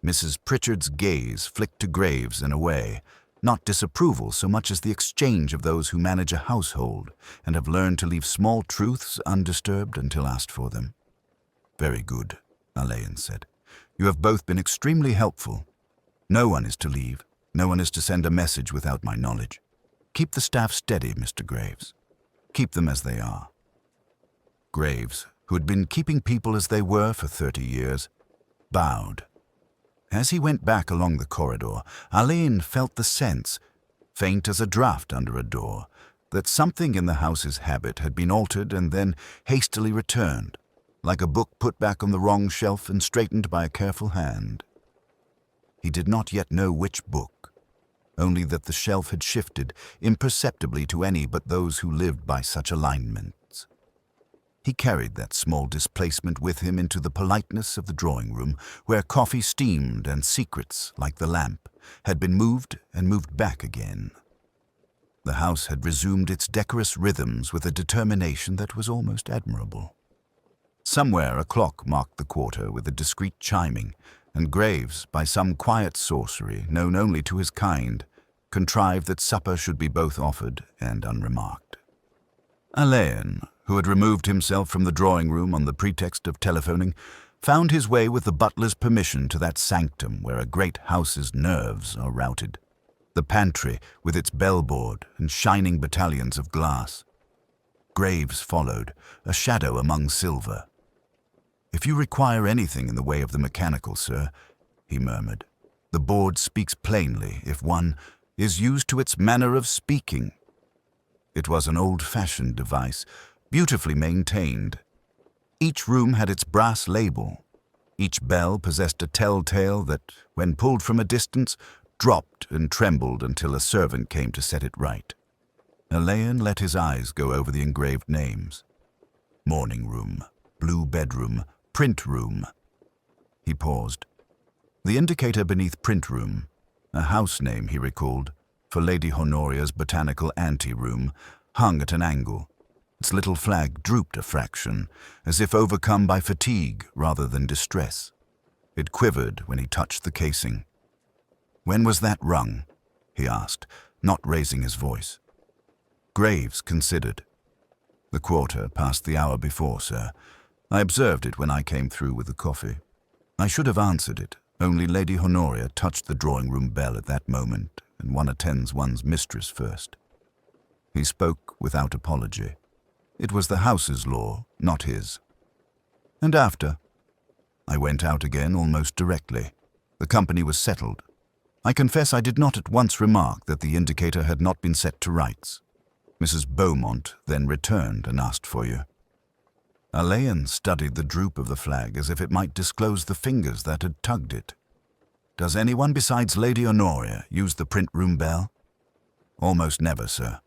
Mrs. Pritchard's gaze flicked to Graves and away, not disapproval so much as the exchange of those who manage a household and have learned to leave small truths undisturbed until asked for them. "Very good," Elaine said. "You have both been extremely helpful. No one is to leave. No one is to send a message without my knowledge. Keep the staff steady, Mr. Graves. Keep them as they are." Graves, who had been keeping people as they were for 30 years, bowed. As he went back along the corridor, Elaine felt the sense, faint as a draught under a door, that something in the house's habit had been altered and then hastily returned, like a book put back on the wrong shelf and straightened by a careful hand. He did not yet know which book, only that the shelf had shifted imperceptibly to any but those who lived by such alignments. He carried that small displacement with him into the politeness of the drawing-room, where coffee steamed and secrets, like the lamp, had been moved and moved back again. The house had resumed its decorous rhythms with a determination that was almost admirable. Somewhere a clock marked the quarter with a discreet chiming, and Graves, by some quiet sorcery known only to his kind, contrived that supper should be both offered and unremarked. Elaine, who had removed himself from the drawing-room on the pretext of telephoning, found his way with the butler's permission to that sanctum where a great house's nerves are routed, the pantry with its bellboard and shining battalions of glass. Graves followed, a shadow among silver. "If you require anything in the way of the mechanical, sir," he murmured, "the board speaks plainly if one is used to its manner of speaking." It was an old-fashioned device, beautifully maintained. Each room had its brass label. Each bell possessed a telltale that, when pulled from a distance, dropped and trembled until a servant came to set it right. Elaine let his eyes go over the engraved names. Morning room, blue bedroom, print room. He paused. The indicator beneath print room, a house name he recalled, for Lady Honoria's botanical ante-room, hung at an angle. Its little flag drooped a fraction, as if overcome by fatigue rather than distress. It quivered when he touched the casing. "When was that rung?" he asked, not raising his voice. Graves considered. "The quarter past the hour before, sir. I observed it when I came through with the coffee. I should have answered it, only Lady Honoria touched the drawing-room bell at that moment, and one attends one's mistress first." He spoke without apology. It was the house's law, not his. "And after?" I went out again almost directly. The company was settled. I confess I did not at once remark that the indicator had not been set to rights. Mrs. Beaumont then returned and asked for you. Alain studied the droop of the flag as if it might disclose the fingers that had tugged it. Does anyone besides Lady Honoria use the print room bell? Almost never, sir.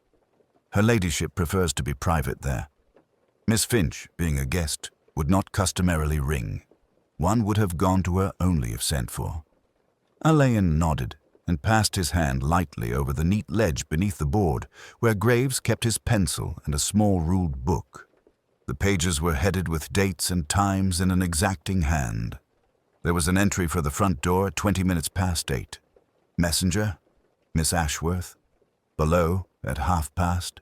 Her ladyship prefers to be private there. Miss Finch, being a guest, would not customarily ring. One would have gone to her only if sent for. Alain nodded and passed his hand lightly over the neat ledge beneath the board where Graves kept his pencil and a small ruled book. The pages were headed with dates and times in an exacting hand. There was an entry for the front door at 20 minutes past 8. Messenger, Miss Ashworth. Below, at past,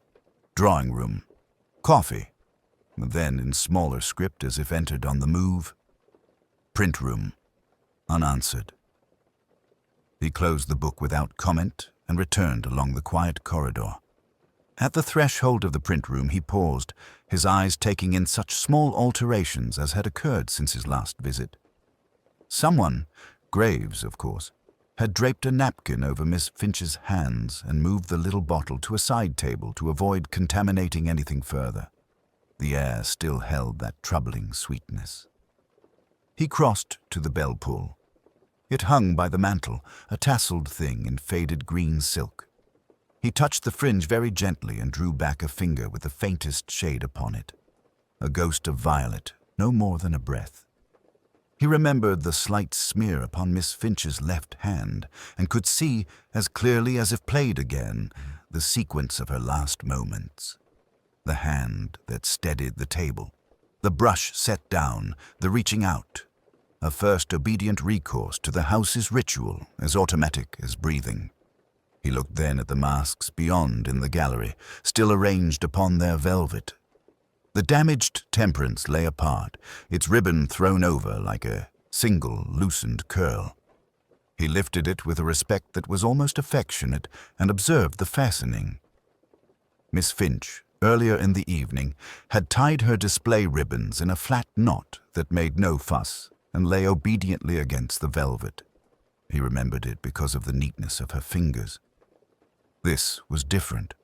drawing room. Coffee. Then, in smaller script as if entered on the move, print room. Unanswered. He closed the book without comment and returned along the quiet corridor. At the threshold of the print room he paused, his eyes taking in such small alterations as had occurred since his last visit. Someone, Graves of course, had draped a napkin over Miss Finch's hands and moved the little bottle to a side table to avoid contaminating anything further. The air still held that troubling sweetness. He crossed to the bell pull. It hung by the mantel, a tasseled thing in faded green silk. He touched the fringe very gently and drew back a finger with the faintest shade upon it. A ghost of violet, no more than a breath. He remembered the slight smear upon Miss Finch's left hand and could see, as clearly as if played again, the sequence of her last moments. The hand that steadied the table, the brush set down, the reaching out. A first obedient recourse to the house's ritual, as automatic as breathing. He looked then at the masks beyond in the gallery, still arranged upon their velvet. The damaged temperance lay apart, its ribbon thrown over like a single loosened curl. He lifted it with a respect that was almost affectionate and observed the fastening. Miss Finch, earlier in the evening, had tied her display ribbons in a flat knot that made no fuss and lay obediently against the velvet. He remembered it because of the neatness of her fingers. This was different.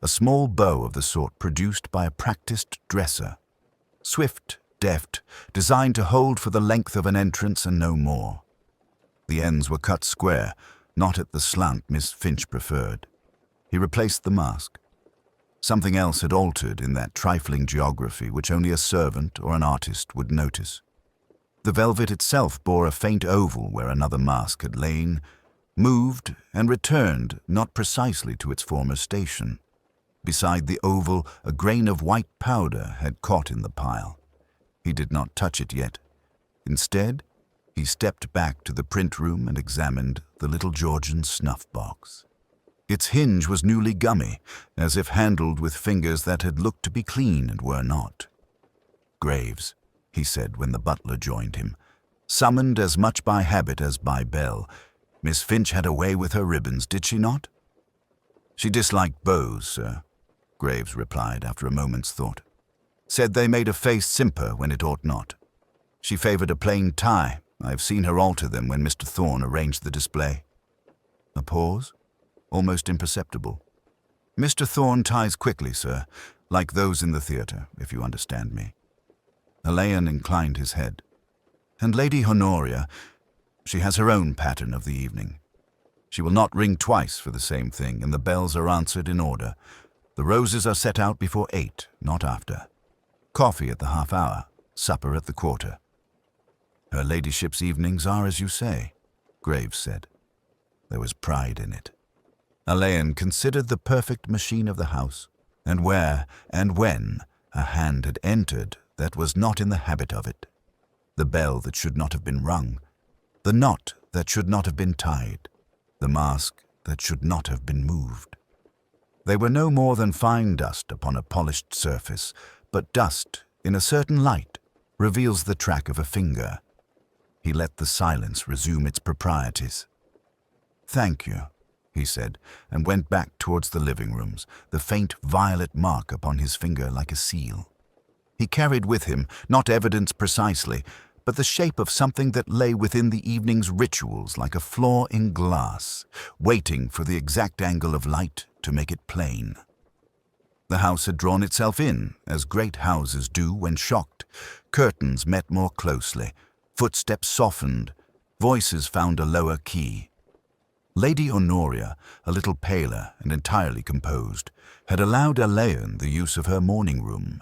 A small bow of the sort produced by a practiced dresser. Swift, deft, designed to hold for the length of an entrance and no more. The ends were cut square, not at the slant Miss Finch preferred. He replaced the mask. Something else had altered in that trifling geography which only a servant or an artist would notice. The velvet itself bore a faint oval where another mask had lain, moved and returned not precisely to its former station. Beside the oval, a grain of white powder had caught in the pile. He did not touch it yet. Instead, he stepped back to the print room and examined the little Georgian snuff box. Its hinge was newly gummy, as if handled with fingers that had looked to be clean and were not. Graves, he said when the butler joined him, summoned as much by habit as by bell. Miss Finch had a way with her ribbons, did she not? She disliked bows, sir, Graves replied after a moment's thought. Said they made a face simper when it ought not. She favoured a plain tie. I've seen her alter them when Mr. Thorne arranged the display. A pause, almost imperceptible. Mr. Thorne ties quickly, sir, like those in the theatre, if you understand me. Alain inclined his head. And Lady Honoria, she has her own pattern of the evening. She will not ring twice for the same thing, and the bells are answered in order. The roses are set out before 8, not after. Coffee at the half-hour, supper at the quarter. Her ladyship's evenings are as you say, Graves said. There was pride in it. Alain considered the perfect machine of the house, and where and when a hand had entered that was not in the habit of it. The bell that should not have been rung, the knot that should not have been tied, the mask that should not have been moved. They were no more than fine dust upon a polished surface, but dust, in a certain light, reveals the track of a finger. He let the silence resume its proprieties. "Thank you," he said, and went back towards the living rooms, the faint violet mark upon his finger like a seal. He carried with him, not evidence precisely, but the shape of something that lay within the evening's rituals like a flaw in glass, waiting for the exact angle of light to make it plain. The house had drawn itself in, as great houses do when shocked. Curtains met more closely, footsteps softened, voices found a lower key. Lady Honoria, a little paler and entirely composed, had allowed Alain the use of her morning room.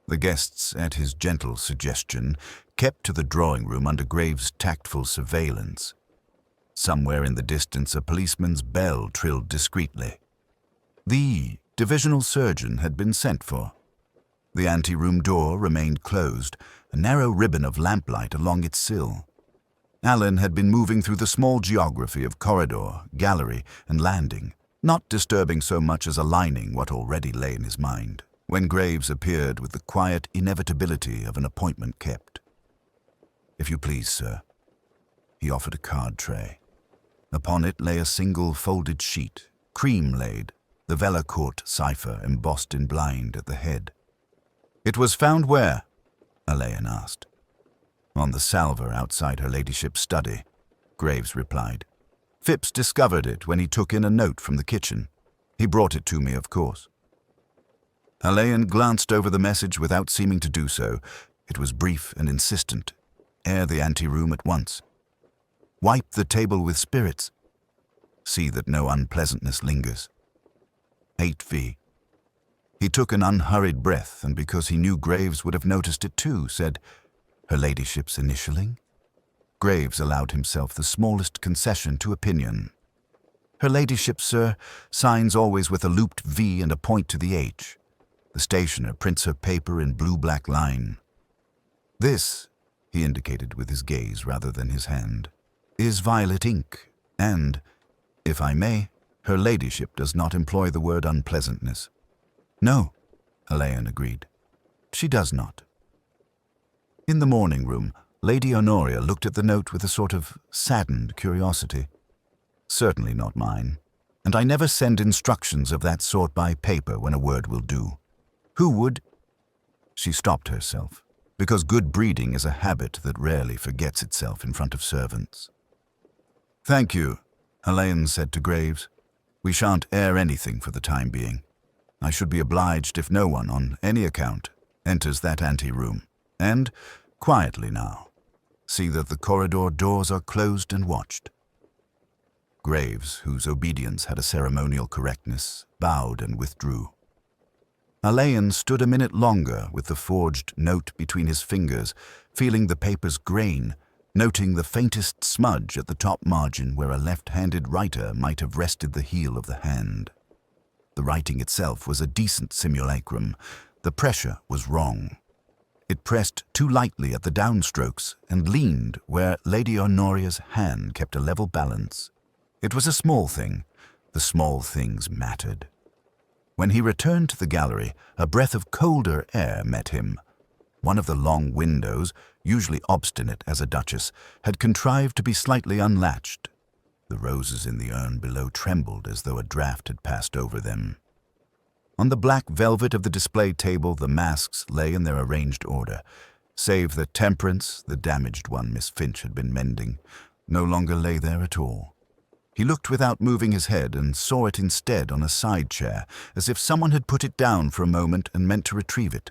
The guests, at his gentle suggestion, kept to the drawing room under Graves' tactful surveillance. Somewhere in the distance a policeman's bell trilled discreetly. The divisional surgeon had been sent for. The anteroom door remained closed, a narrow ribbon of lamplight along its sill. Alan had been moving through the small geography of corridor, gallery, and landing, not disturbing so much as aligning what already lay in his mind, when Graves appeared with the quiet inevitability of an appointment kept. "If you please, sir." He offered a card tray. Upon it lay a single folded sheet, cream-laid, the Velacourt cipher embossed in blind at the head. "It was found where?" Alain asked. "On the salver outside her ladyship's study," Graves replied. "Phipps discovered it when he took in a note from the kitchen. He brought it to me, of course." Alain glanced over the message without seeming to do so. It was brief and insistent. "Air the anteroom at once. Wipe the table with spirits. See that no unpleasantness lingers. 8V. He took an unhurried breath, and because he knew Graves would have noticed it too, said, "Her ladyship's initialing?" Graves allowed himself the smallest concession to opinion. "Her ladyship, sir, signs always with a looped V and a point to the H. The stationer prints her paper in blue-black line. This," he indicated with his gaze rather than his hand, "is violet ink, and, if I may, her ladyship does not employ the word unpleasantness." "No," Alain agreed. "She does not." In the morning room, Lady Honoria looked at the note with a sort of saddened curiosity. "Certainly not mine, and I never send instructions of that sort by paper when a word will do. Who would—" She stopped herself, because good breeding is a habit that rarely forgets itself in front of servants. "Thank you," Alain said to Graves. "We shan't air anything for the time being. I should be obliged if no one, on any account, enters that anteroom. And, quietly now, see that the corridor doors are closed and watched." Graves, whose obedience had a ceremonial correctness, bowed and withdrew. Alain stood a minute longer with the forged note between his fingers, feeling the paper's grain, noting the faintest smudge at the top margin where a left-handed writer might have rested the heel of the hand. The writing itself was a decent simulacrum. The pressure was wrong. It pressed too lightly at the downstrokes and leaned where Lady Honoria's hand kept a level balance. It was a small thing. The small things mattered. When he returned to the gallery, a breath of colder air met him. One of the long windows, usually obstinate as a duchess, had contrived to be slightly unlatched. The roses in the urn below trembled as though a draught had passed over them. On the black velvet of the display table, the masks lay in their arranged order, save that Temperance, the damaged one Miss Finch had been mending, no longer lay there at all. He looked without moving his head and saw it instead on a side chair, as if someone had put it down for a moment and meant to retrieve it.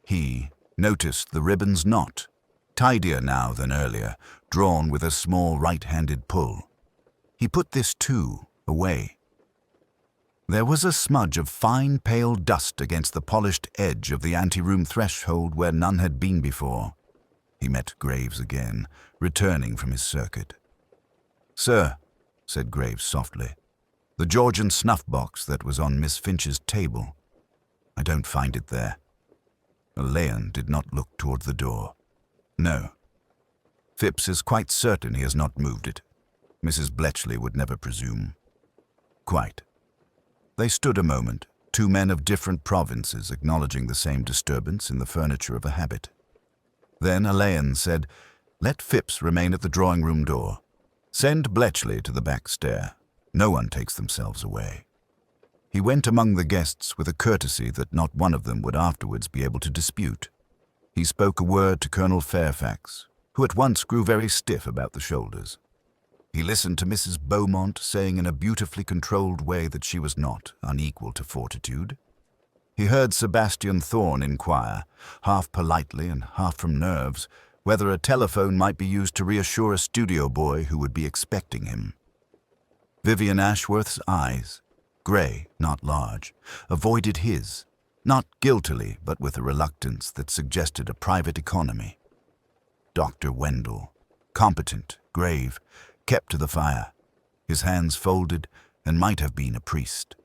He noticed the ribbon's knot, tidier now than earlier, drawn with a small right-handed pull. He put this, too, away. There was a smudge of fine, pale dust against the polished edge of the anteroom threshold where none had been before. He met Graves again, returning from his circuit. "Sir," said Graves softly, "the Georgian snuff-box that was on Miss Finch's table. I don't find it there." Alain did not look toward the door. "No. Phipps is quite certain he has not moved it. Mrs. Bletchley would never presume." "Quite." They stood a moment, two men of different provinces acknowledging the same disturbance in the furniture of a habit. Then Alain said, "Let Phipps remain at the drawing-room door. Send Bletchley to the back stair. No one takes themselves away." He went among the guests with a courtesy that not one of them would afterwards be able to dispute. He spoke a word to Colonel Fairfax, who at once grew very stiff about the shoulders. He listened to Mrs. Beaumont, saying in a beautifully controlled way that she was not unequal to fortitude. He heard Sebastian Thorne inquire, half politely and half from nerves, whether a telephone might be used to reassure a studio boy who would be expecting him. Vivian Ashworth's eyes, grey, not large, avoided his, not guiltily, but with a reluctance that suggested a private economy. Dr. Wendell, competent, grave, kept to the fire, his hands folded, and might have been a priest.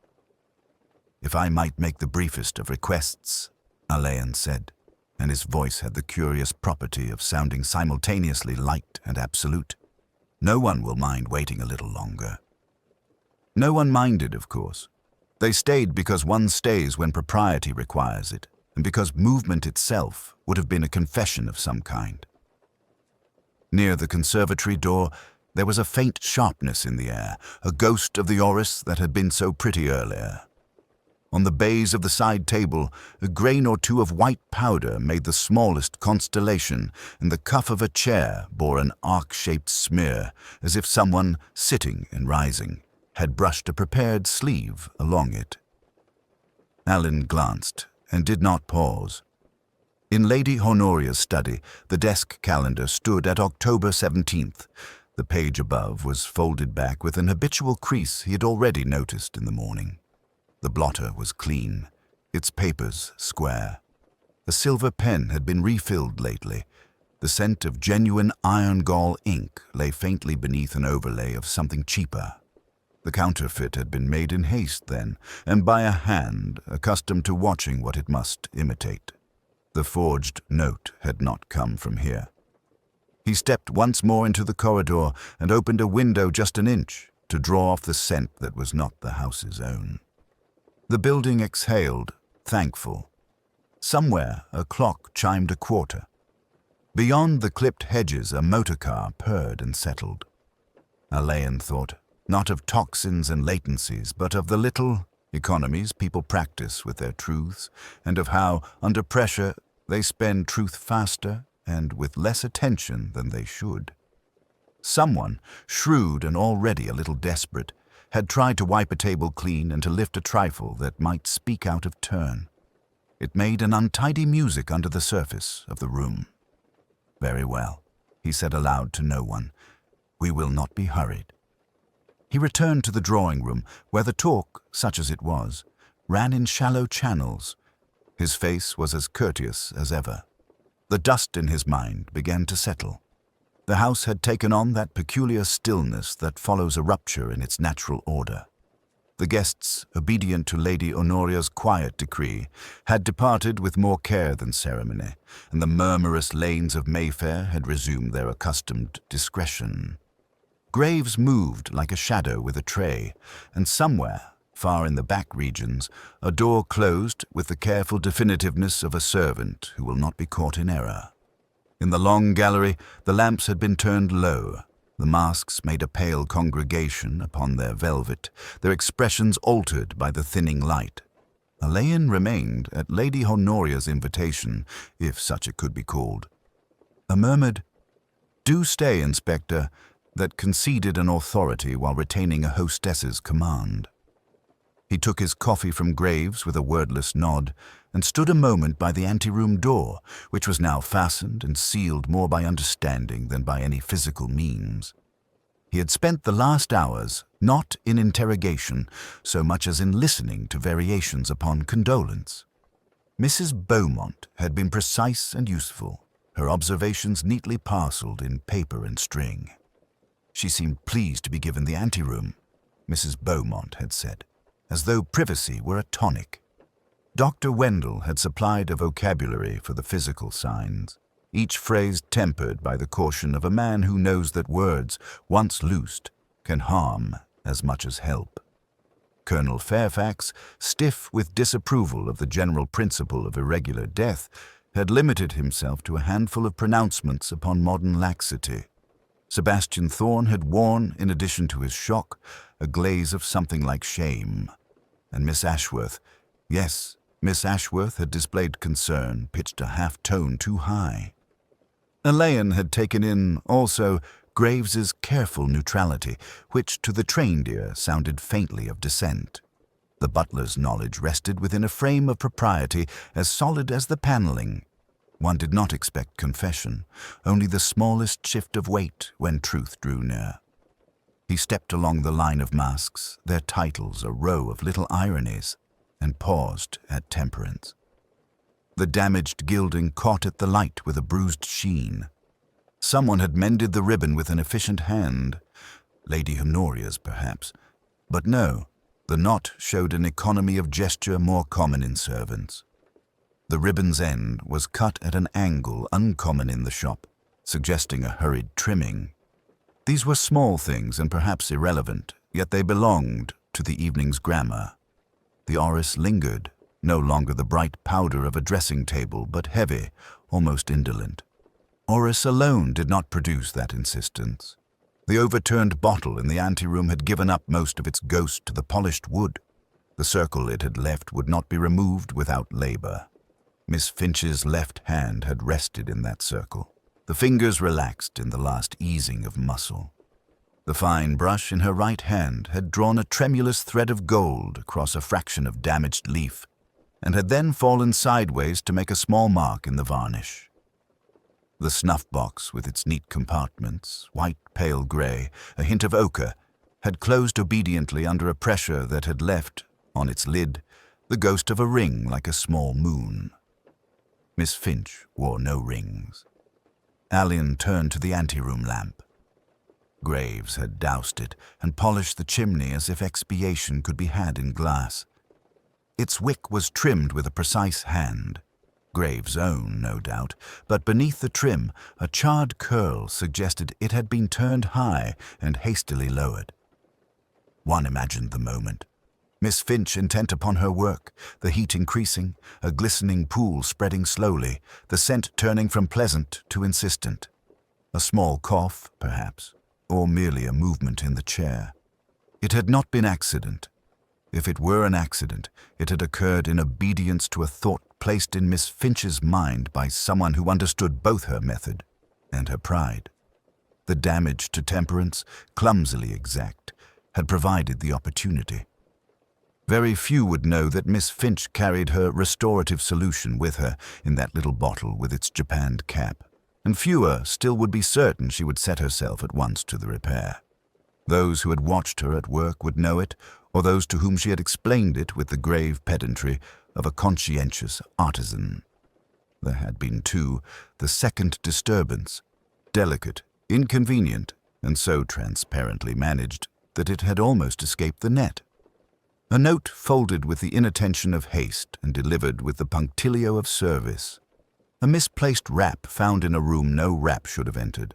"If I might make the briefest of requests," Alain said, and his voice had the curious property of sounding simultaneously light and absolute. "No one will mind waiting a little longer." No one minded, of course. They stayed because one stays when propriety requires it, and because movement itself would have been a confession of some kind. Near the conservatory door, there was a faint sharpness in the air, a ghost of the orris that had been so pretty earlier. On the baize of the side table, a grain or two of white powder made the smallest constellation, and the cuff of a chair bore an arc-shaped smear, as if someone, sitting and rising, had brushed a prepared sleeve along it. Alan glanced and did not pause. In Lady Honoria's study, the desk calendar stood at October 17th. The page above was folded back with an habitual crease he had already noticed in the morning. The blotter was clean, its papers square. A silver pen had been refilled lately. The scent of genuine iron gall ink lay faintly beneath an overlay of something cheaper. The counterfeit had been made in haste then, and by a hand accustomed to watching what it must imitate. The forged note had not come from here. He stepped once more into the corridor and opened a window just an inch to draw off the scent that was not the house's own. The building exhaled, thankful. Somewhere a clock chimed a quarter. Beyond the clipped hedges a motor car purred and settled. Alain thought, not of toxins and latencies, but of the little economies people practice with their truths, and of how, under pressure, they spend truth faster and with less attention than they should. Someone, shrewd and already a little desperate, had tried to wipe a table clean and to lift a trifle that might speak out of turn. It made an untidy music under the surface of the room. "Very well," he said aloud to no one. "We will not be hurried." He returned to the drawing room, where the talk, such as it was, ran in shallow channels. His face was as courteous as ever. The dust in his mind began to settle. The house had taken on that peculiar stillness that follows a rupture in its natural order. The guests, obedient to Lady Honoria's quiet decree, had departed with more care than ceremony, and the murmurous lanes of Mayfair had resumed their accustomed discretion. Graves moved like a shadow with a tray, and somewhere, far in the back regions, a door closed with the careful definitiveness of a servant who will not be caught in error. In the long gallery, the lamps had been turned low. The masks made a pale congregation upon their velvet, their expressions altered by the thinning light. Alain remained at Lady Honoria's invitation, if such it could be called. A murmured, "Do stay, Inspector," that conceded an authority while retaining a hostess's command. He took his coffee from Graves with a wordless nod and stood a moment by the anteroom door, which was now fastened and sealed more by understanding than by any physical means. He had spent the last hours not in interrogation so much as in listening to variations upon condolence. Mrs. Beaumont had been precise and useful, her observations neatly parcelled in paper and string. She seemed pleased to be given the anteroom, Mrs. Beaumont had said, as though privacy were a tonic. Dr. Wendell had supplied a vocabulary for the physical signs, each phrase tempered by the caution of a man who knows that words, once loosed, can harm as much as help. Colonel Fairfax, stiff with disapproval of the general principle of irregular death, had limited himself to a handful of pronouncements upon modern laxity. Sebastian Thorne had worn, in addition to his shock, a glaze of something like shame. And Miss Ashworth, yes, Miss Ashworth had displayed concern pitched a half-tone too high. Elaine had taken in, also, Graves's careful neutrality, which to the trained ear sounded faintly of dissent. The butler's knowledge rested within a frame of propriety as solid as the panelling. One did not expect confession, only the smallest shift of weight when truth drew near. He stepped along the line of masks, their titles a row of little ironies, and paused at temperance. The damaged gilding caught at the light with a bruised sheen. Someone had mended the ribbon with an efficient hand. Lady Honoria's, perhaps. But no, the knot showed an economy of gesture more common in servants. The ribbon's end was cut at an angle uncommon in the shop, suggesting a hurried trimming. These were small things and perhaps irrelevant, yet they belonged to the evening's glamour. The orris lingered, no longer the bright powder of a dressing table, but heavy, almost indolent. Orris alone did not produce that insistence. The overturned bottle in the anteroom had given up most of its ghost to the polished wood. The circle it had left would not be removed without labor. Miss Finch's left hand had rested in that circle. The fingers relaxed in the last easing of muscle. The fine brush in her right hand had drawn a tremulous thread of gold across a fraction of damaged leaf, and had then fallen sideways to make a small mark in the varnish. The snuff-box, with its neat compartments, white, pale grey, a hint of ochre, had closed obediently under a pressure that had left, on its lid, the ghost of a ring like a small moon. Miss Finch wore no rings. Allen turned to the anteroom lamp. Graves had doused it and polished the chimney as if expiation could be had in glass. Its wick was trimmed with a precise hand. Graves' own, no doubt, but beneath the trim, a charred curl suggested it had been turned high and hastily lowered. One imagined the moment. Miss Finch intent upon her work, the heat increasing, a glistening pool spreading slowly, the scent turning from pleasant to insistent. A small cough, perhaps, or merely a movement in the chair. It had not been accident. If it were an accident, it had occurred in obedience to a thought placed in Miss Finch's mind by someone who understood both her method and her pride. The damage to temperance, clumsily exact, had provided the opportunity. Very few would know that Miss Finch carried her restorative solution with her in that little bottle with its japanned cap, and fewer still would be certain she would set herself at once to the repair. Those who had watched her at work would know it, or those to whom she had explained it with the grave pedantry of a conscientious artisan. There had been, too, the second disturbance, delicate, inconvenient, and so transparently managed that it had almost escaped the net. A note folded with the inattention of haste and delivered with the punctilio of service. A misplaced wrap found in a room no wrap should have entered.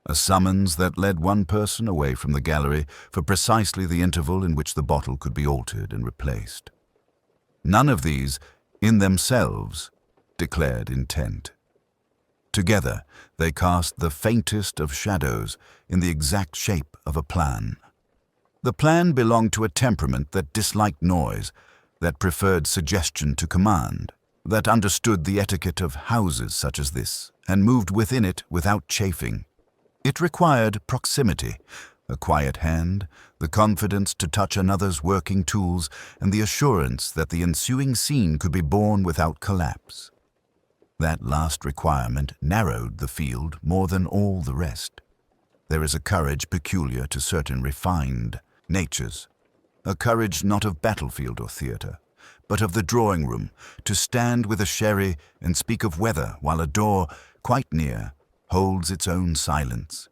A summons that led one person away from the gallery for precisely the interval in which the bottle could be altered and replaced. None of these, in themselves, declared intent. Together, they cast the faintest of shadows in the exact shape of a plan. The plan belonged to a temperament that disliked noise, that preferred suggestion to command, that understood the etiquette of houses such as this, and moved within it without chafing. It required proximity, a quiet hand, the confidence to touch another's working tools, and the assurance that the ensuing scene could be borne without collapse. That last requirement narrowed the field more than all the rest. There is a courage peculiar to certain refined natures, a courage not of battlefield or theatre, but of the drawing-room, to stand with a sherry and speak of weather while a door, quite near, holds its own silence.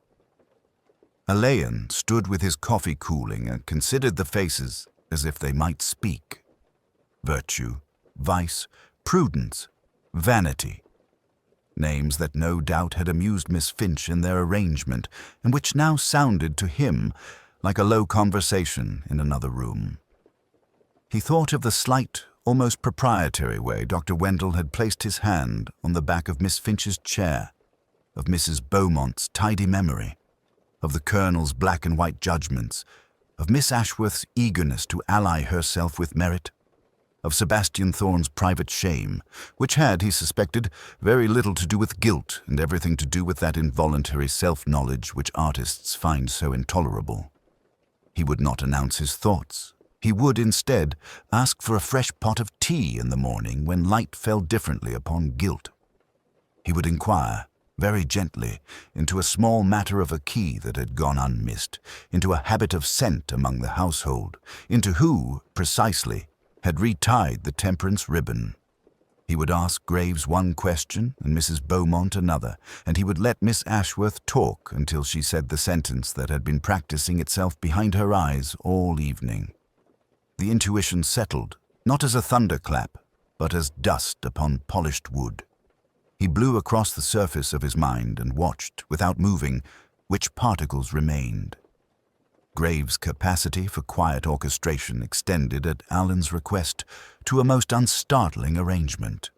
Alain stood with his coffee cooling and considered the faces as if they might speak. Virtue, vice, prudence, vanity. Names that no doubt had amused Miss Finch in their arrangement, and which now sounded to him like a low conversation in another room. He thought of the slight, almost proprietary way Dr. Wendell had placed his hand on the back of Miss Finch's chair, of Mrs. Beaumont's tidy memory, of the Colonel's black and white judgments, of Miss Ashworth's eagerness to ally herself with merit. of Sebastian Thorne's private shame, which had, he suspected, very little to do with guilt and everything to do with that involuntary self-knowledge which artists find so intolerable. He would not announce his thoughts. He would, instead, ask for a fresh pot of tea in the morning when light fell differently upon guilt. He would inquire, very gently, into a small matter of a key that had gone unmissed, into a habit of scent among the household, into who, precisely, had retied the temperance ribbon. He would ask Graves one question and Mrs. Beaumont another, and he would let Miss Ashworth talk until she said the sentence that had been practicing itself behind her eyes all evening. The intuition settled, not as a thunderclap, but as dust upon polished wood. He blew across the surface of his mind and watched, without moving, which particles remained. Graves' capacity for quiet orchestration extended, at Alan's request, to a most unstartling arrangement.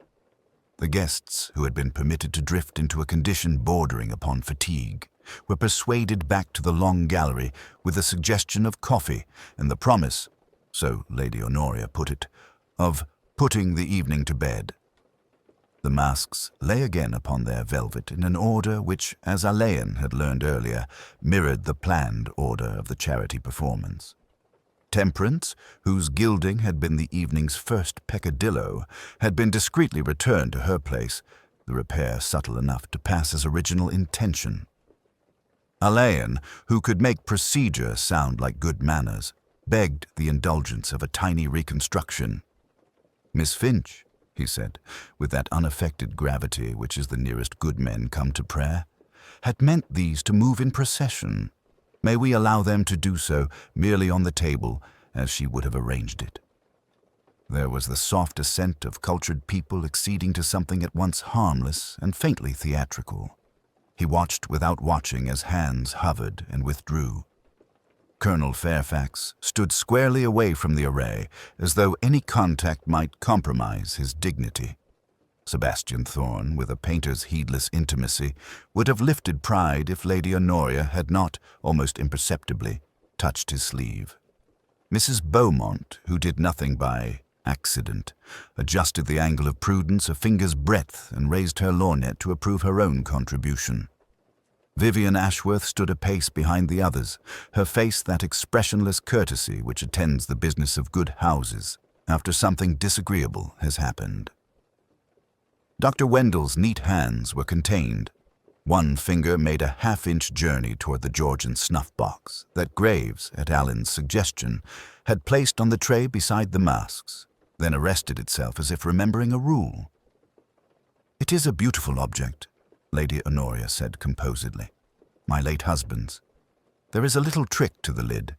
The guests, who had been permitted to drift into a condition bordering upon fatigue, were persuaded back to the long gallery with the suggestion of coffee and the promise, so Lady Honoria put it, of putting the evening to bed. The masks lay again upon their velvet in an order which, as Alain had learned earlier, mirrored the planned order of the charity performance. Temperance, whose gilding had been the evening's first peccadillo, had been discreetly returned to her place, the repair subtle enough to pass as original intention. Alain, who could make procedure sound like good manners, begged the indulgence of a tiny reconstruction. "Miss Finch," he said, with that unaffected gravity which is the nearest good men come to prayer, "had meant these to move in procession. May we allow them to do so merely on the table, as she would have arranged it?" There was the soft assent of cultured people acceding to something at once harmless and faintly theatrical. He watched without watching as hands hovered and withdrew. Colonel Fairfax stood squarely away from the array, as though any contact might compromise his dignity. Sebastian Thorne, with a painter's heedless intimacy, would have lifted pride if Lady Honoria had not, almost imperceptibly, touched his sleeve. Mrs. Beaumont, who did nothing by accident, adjusted the angle of prudence a finger's breadth and raised her lorgnette to approve her own contribution. Vivian Ashworth stood a pace behind the others, her face that expressionless courtesy which attends the business of good houses after something disagreeable has happened. Dr. Wendell's neat hands were contained. One finger made a half-inch journey toward the Georgian snuff-box that Graves, at Alan's suggestion, had placed on the tray beside the masks, then arrested itself as if remembering a rule. "It is a beautiful object," Lady Honoria said composedly. "My late husband's. There is a little trick to the lid.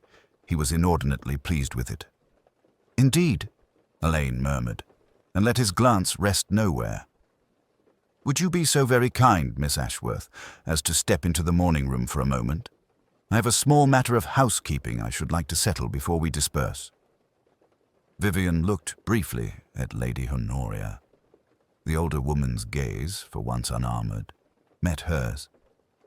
He was inordinately pleased with it." "Indeed," Alain murmured, and let his glance rest nowhere. "Would you be so very kind, Miss Ashworth, as to step into the morning-room for a moment? I have a small matter of housekeeping I should like to settle before we disperse." Vivian looked briefly at Lady Honoria. The older woman's gaze, for once unarmored, met hers.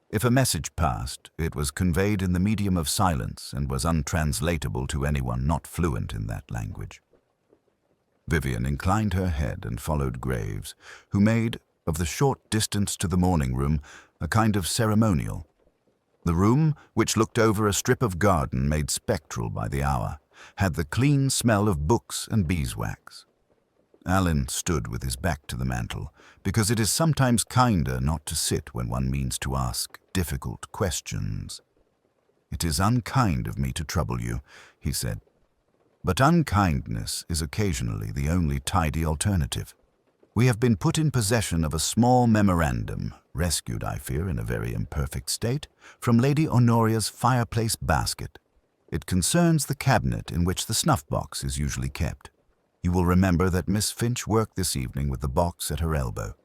If a message passed, it was conveyed in the medium of silence and was untranslatable to anyone not fluent in that language. Vivian inclined her head and followed Graves, who made, of the short distance to the morning-room, a kind of ceremonial. The room, which looked over a strip of garden made spectral by the hour, had the clean smell of books and beeswax. Alan stood with his back to the mantel, because it is sometimes kinder not to sit when one means to ask difficult questions. "It is unkind of me to trouble you," he said. "But unkindness is occasionally the only tidy alternative. We have been put in possession of a small memorandum, rescued, I fear, in a very imperfect state, from Lady Honoria's fireplace basket. It concerns the cabinet in which the snuff-box is usually kept. You will remember that Miss Finch worked this evening with the box at her elbow."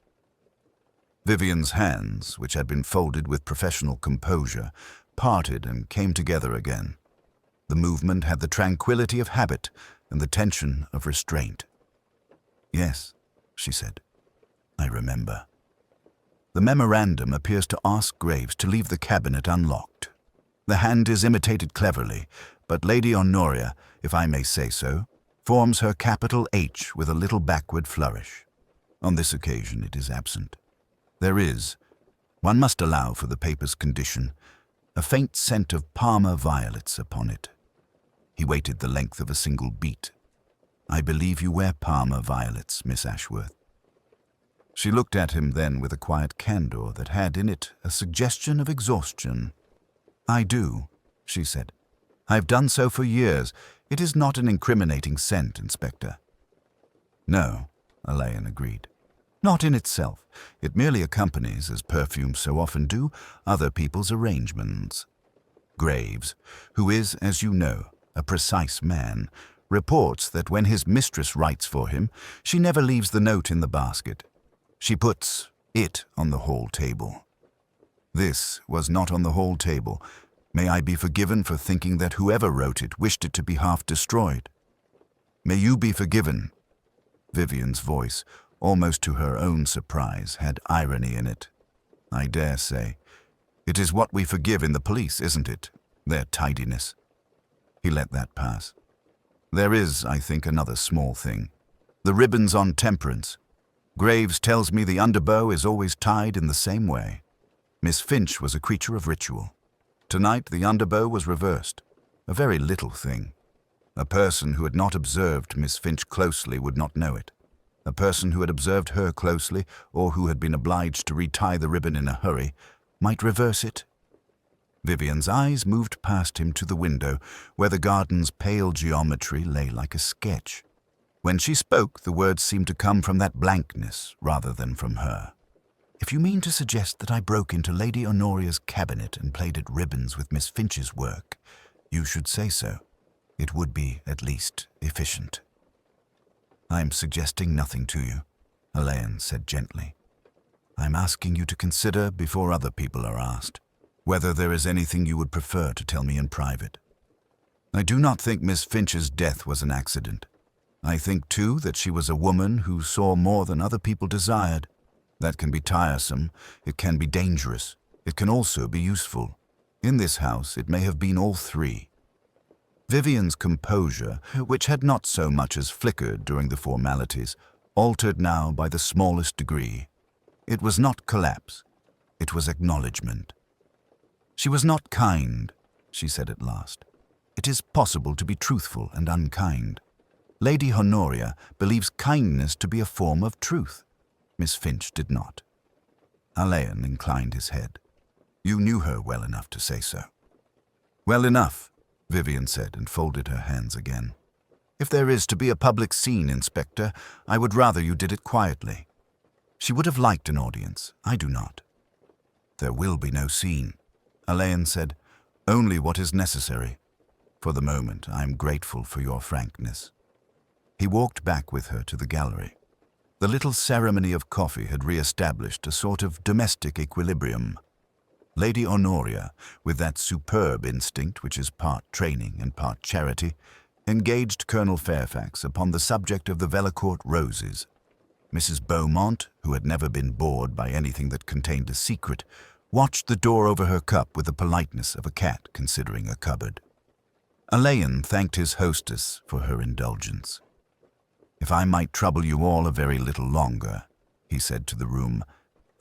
Vivian's hands, which had been folded with professional composure, parted and came together again. The movement had the tranquility of habit and the tension of restraint. "Yes," she said, "I remember. The memorandum appears to ask Graves to leave the cabinet unlocked. The hand is imitated cleverly, but Lady Honoria, if I may say so, forms her capital H with a little backward flourish. On this occasion it is absent. There is, one must allow for the paper's condition, a faint scent of Parma violets upon it. He waited the length of a single beat. "I believe you wear Parma violets, Miss Ashworth." She looked at him then with a quiet candor that had in it a suggestion of exhaustion. "I do," she said. "I've done so for years. It is not an incriminating scent, Inspector." "No," Alain agreed. "Not in itself. It merely accompanies, as perfumes so often do, other people's arrangements." Graves, who is, as you know, a precise man, reports that when his mistress writes for him, she never leaves the note in the basket. She puts it on the hall table. This was not on the hall table. May I be forgiven for thinking that whoever wrote it wished it to be half destroyed. May you be forgiven. Vivian's voice, almost to her own surprise, had irony in it. "I dare say. It is what we forgive in the police, isn't it? Their tidiness." He let that pass. "There is, I think, another small thing. The ribbons on Temperance. Graves tells me the underbow is always tied in the same way. Miss Finch was a creature of ritual. Tonight the underbow was reversed. A very little thing. A person who had not observed Miss Finch closely would not know it. A person who had observed her closely, or who had been obliged to retie the ribbon in a hurry, might reverse it." Vivian's eyes moved past him to the window, where the garden's pale geometry lay like a sketch. When she spoke, the words seemed to come from that blankness rather than from her. "If you mean to suggest that I broke into Lady Honoria's cabinet and played at ribbons with Miss Finch's work, you should say so. It would be, at least, efficient." "I'm suggesting nothing to you," Alain said gently. "I'm asking you to consider, before other people are asked, whether there is anything you would prefer to tell me in private. I do not think Miss Finch's death was an accident. I think, too, that she was a woman who saw more than other people desired. That can be tiresome, it can be dangerous, it can also be useful. In this house it may have been all three." Vivian's composure, which had not so much as flickered during the formalities, altered now by the smallest degree. It was not collapse, it was acknowledgement. "She was not kind," she said at last. "It is possible to be truthful and unkind. Lady Honoria believes kindness to be a form of truth. Miss Finch did not." Alain inclined his head. "You knew her well enough to say so." "Well enough," Vivian said, and folded her hands again. "If there is to be a public scene, Inspector, I would rather you did it quietly. She would have liked an audience. I do not." "There will be no scene," Alain said. "Only what is necessary. For the moment, I am grateful for your frankness." He walked back with her to the gallery. The little ceremony of coffee had re-established a sort of domestic equilibrium. Lady Honoria, with that superb instinct which is part training and part charity, engaged Colonel Fairfax upon the subject of the Velacourt roses. Mrs. Beaumont, who had never been bored by anything that contained a secret, watched the door over her cup with the politeness of a cat considering a cupboard. Alain thanked his hostess for her indulgence. "If I might trouble you all a very little longer," he said to the room,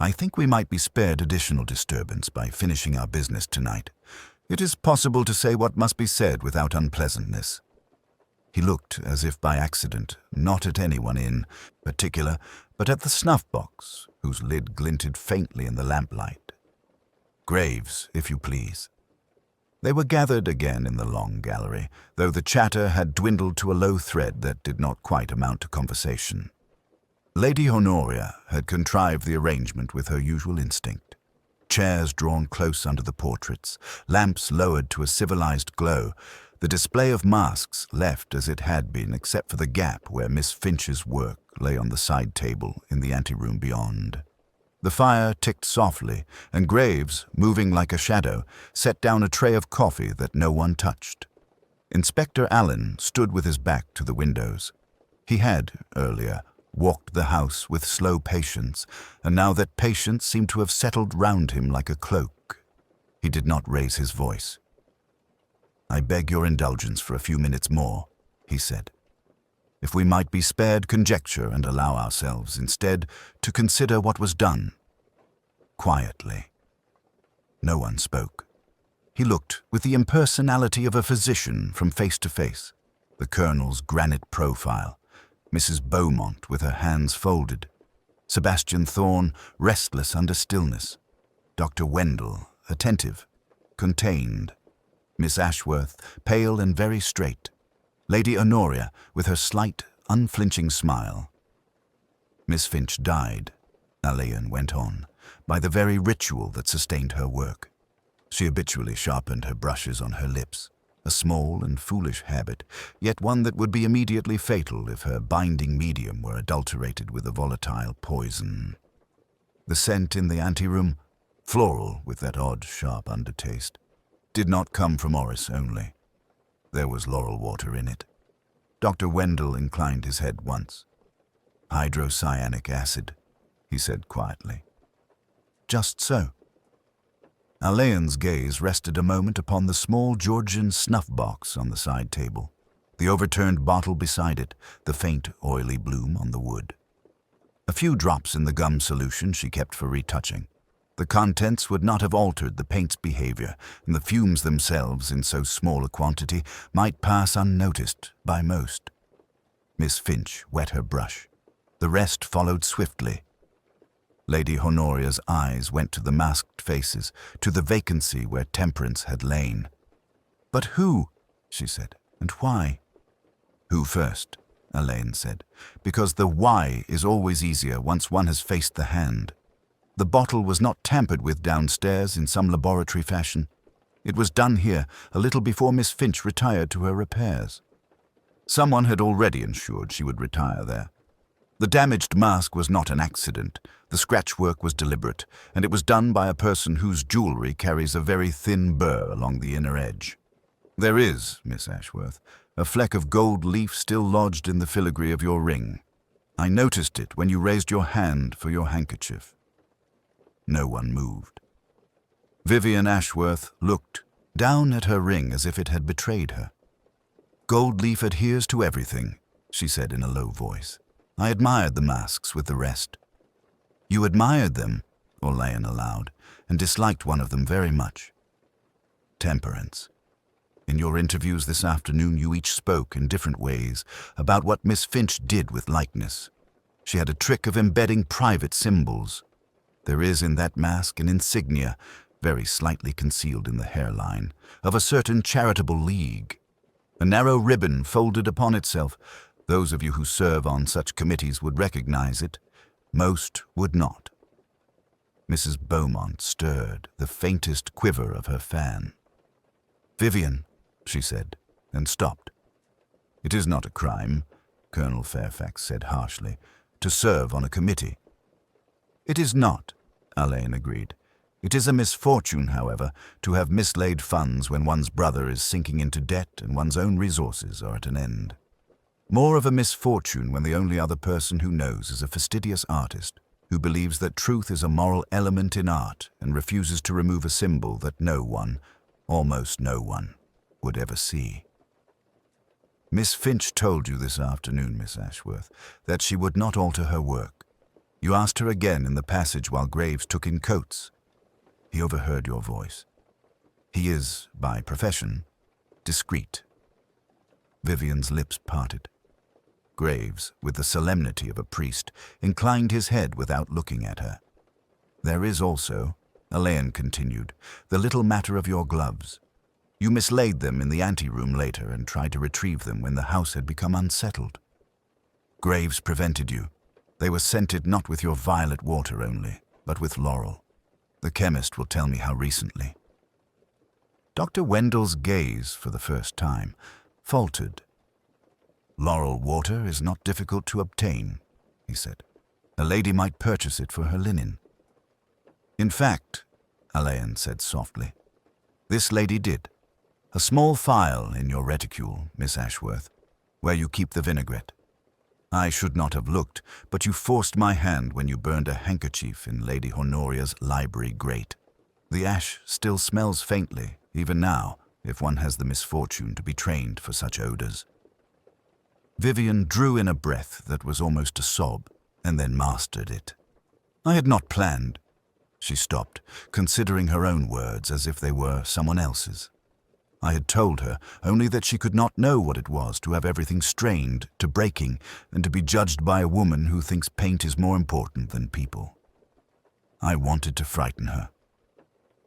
"I think we might be spared additional disturbance by finishing our business tonight. It is possible to say what must be said without unpleasantness." He looked, as if by accident, not at anyone in particular, but at the snuff-box, whose lid glinted faintly in the lamplight. "Graves, if you please." They were gathered again in the long gallery, though the chatter had dwindled to a low thread that did not quite amount to conversation. Lady Honoria had contrived the arrangement with her usual instinct. Chairs drawn close under the portraits, lamps lowered to a civilized glow, the display of masks left as it had been except for the gap where Miss Finch's work lay on the side table in the anteroom beyond. The fire ticked softly, and Graves, moving like a shadow, set down a tray of coffee that no one touched. Inspector Allen stood with his back to the windows. He had, earlier, walked the house with slow patience, and now that patience seemed to have settled round him like a cloak. He did not raise his voice. "I beg your indulgence for a few minutes more," he said. if we might be spared conjecture and allow ourselves, instead, to consider what was done. Quietly. No one spoke. He looked with the impersonality of a physician from face to face. The Colonel's granite profile, Mrs. Beaumont with her hands folded, Sebastian Thorne restless under stillness, Dr. Wendell attentive, contained, Miss Ashworth pale and very straight, Lady Honoria with her slight, unflinching smile. Miss Finch died, Alain went on, by the very ritual that sustained her work. She habitually sharpened her brushes on her lips, a small and foolish habit, yet one that would be immediately fatal if her binding medium were adulterated with a volatile poison. The scent in the anteroom, floral with that odd, sharp undertaste, did not come from orris only. There was laurel water in it. Dr. Wendell inclined his head once. Hydrocyanic acid, he said quietly. Just so. Alain's gaze rested a moment upon the small Georgian snuff box on the side table, the overturned bottle beside it, the faint, oily bloom on the wood. A few drops in the gum solution she kept for retouching. The contents would not have altered the paint's behavior, and the fumes themselves, in so small a quantity, might pass unnoticed by most. Miss Finch wet her brush. The rest followed swiftly. Lady Honoria's eyes went to the masked faces, to the vacancy where Temperance had lain. "But who?" she said, "and why?" "Who first?" Alain said, "because the why is always easier once one has faced the hand. The bottle was not tampered with downstairs in some laboratory fashion. It was done here a little before Miss Finch retired to her repairs. Someone had already ensured she would retire there. The damaged mask was not an accident. The scratchwork was deliberate, and it was done by a person whose jewelry carries a very thin burr along the inner edge. There is, Miss Ashworth, a fleck of gold leaf still lodged in the filigree of your ring. I noticed it when you raised your hand for your handkerchief." No one moved. Vivian Ashworth looked down at her ring as if it had betrayed her. "Gold leaf adheres to everything," she said in a low voice. "I admired the masks with the rest." "You admired them," Alain allowed, "and disliked one of them very much." Temperance. In your interviews this afternoon you each spoke in different ways about what Miss Finch did with likeness. She had a trick of embedding private symbols. There is in that mask an insignia, very slightly concealed in the hairline, of a certain charitable league. A narrow ribbon folded upon itself. Those of you who serve on such committees would recognize it. Most would not. Mrs. Beaumont stirred the faintest quiver of her fan. "Vivian," she said, and stopped. "It is not a crime," Colonel Fairfax said harshly, "to serve on a committee." "It is not," Alain agreed. "It is a misfortune, however, to have mislaid funds when one's brother is sinking into debt and one's own resources are at an end. More of a misfortune when the only other person who knows is a fastidious artist who believes that truth is a moral element in art and refuses to remove a symbol that no one, almost no one, would ever see. Miss Finch told you this afternoon, Miss Ashworth, that she would not alter her work. You asked her again in the passage while Graves took in coats. He overheard your voice. He is, by profession, discreet." Vivian's lips parted. Graves, with the solemnity of a priest, inclined his head without looking at her. "There is also," Alain continued, "the little matter of your gloves. You mislaid them in the anteroom later and tried to retrieve them when the house had become unsettled. Graves prevented you. They were scented not with your violet water only, but with laurel. The chemist will tell me how recently." Dr. Wendell's gaze, for the first time, faltered. "Laurel water is not difficult to obtain," he said. "A lady might purchase it for her linen." "In fact," Alain said softly, "this lady did. A small phial in your reticule, Miss Ashworth, where you keep the vinaigrette. I should not have looked, but you forced my hand when you burned a handkerchief in Lady Honoria's library grate. The ash still smells faintly, even now, if one has the misfortune to be trained for such odors." Vivian drew in a breath that was almost a sob, and then mastered it. I had not planned. She stopped, considering her own words as if they were someone else's. I had told her only that she could not know what it was to have everything strained to breaking and to be judged by a woman who thinks paint is more important than people. I wanted to frighten her.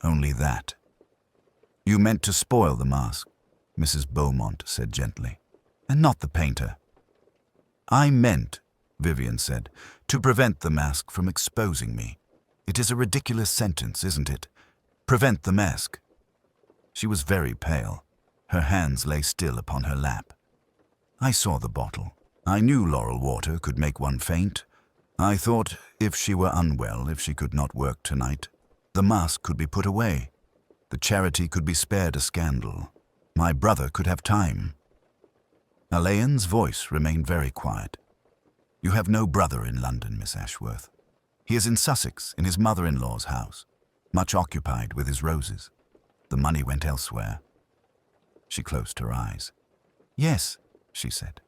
Only that. You meant to spoil the mask, Mrs. Beaumont said gently, and not the painter. I meant, Vivian said, to prevent the mask from exposing me. It is a ridiculous sentence, isn't it? Prevent the mask. She was very pale. Her hands lay still upon her lap. I saw the bottle. I knew laurel water could make one faint. I thought if she were unwell, if she could not work tonight, the mask could be put away. The charity could be spared a scandal. My brother could have time. Alain's voice remained very quiet. You have no brother in London, Miss Ashworth. He is in Sussex, in his mother-in-law's house, much occupied with his roses. The money went elsewhere. She closed her eyes. Yes, she said.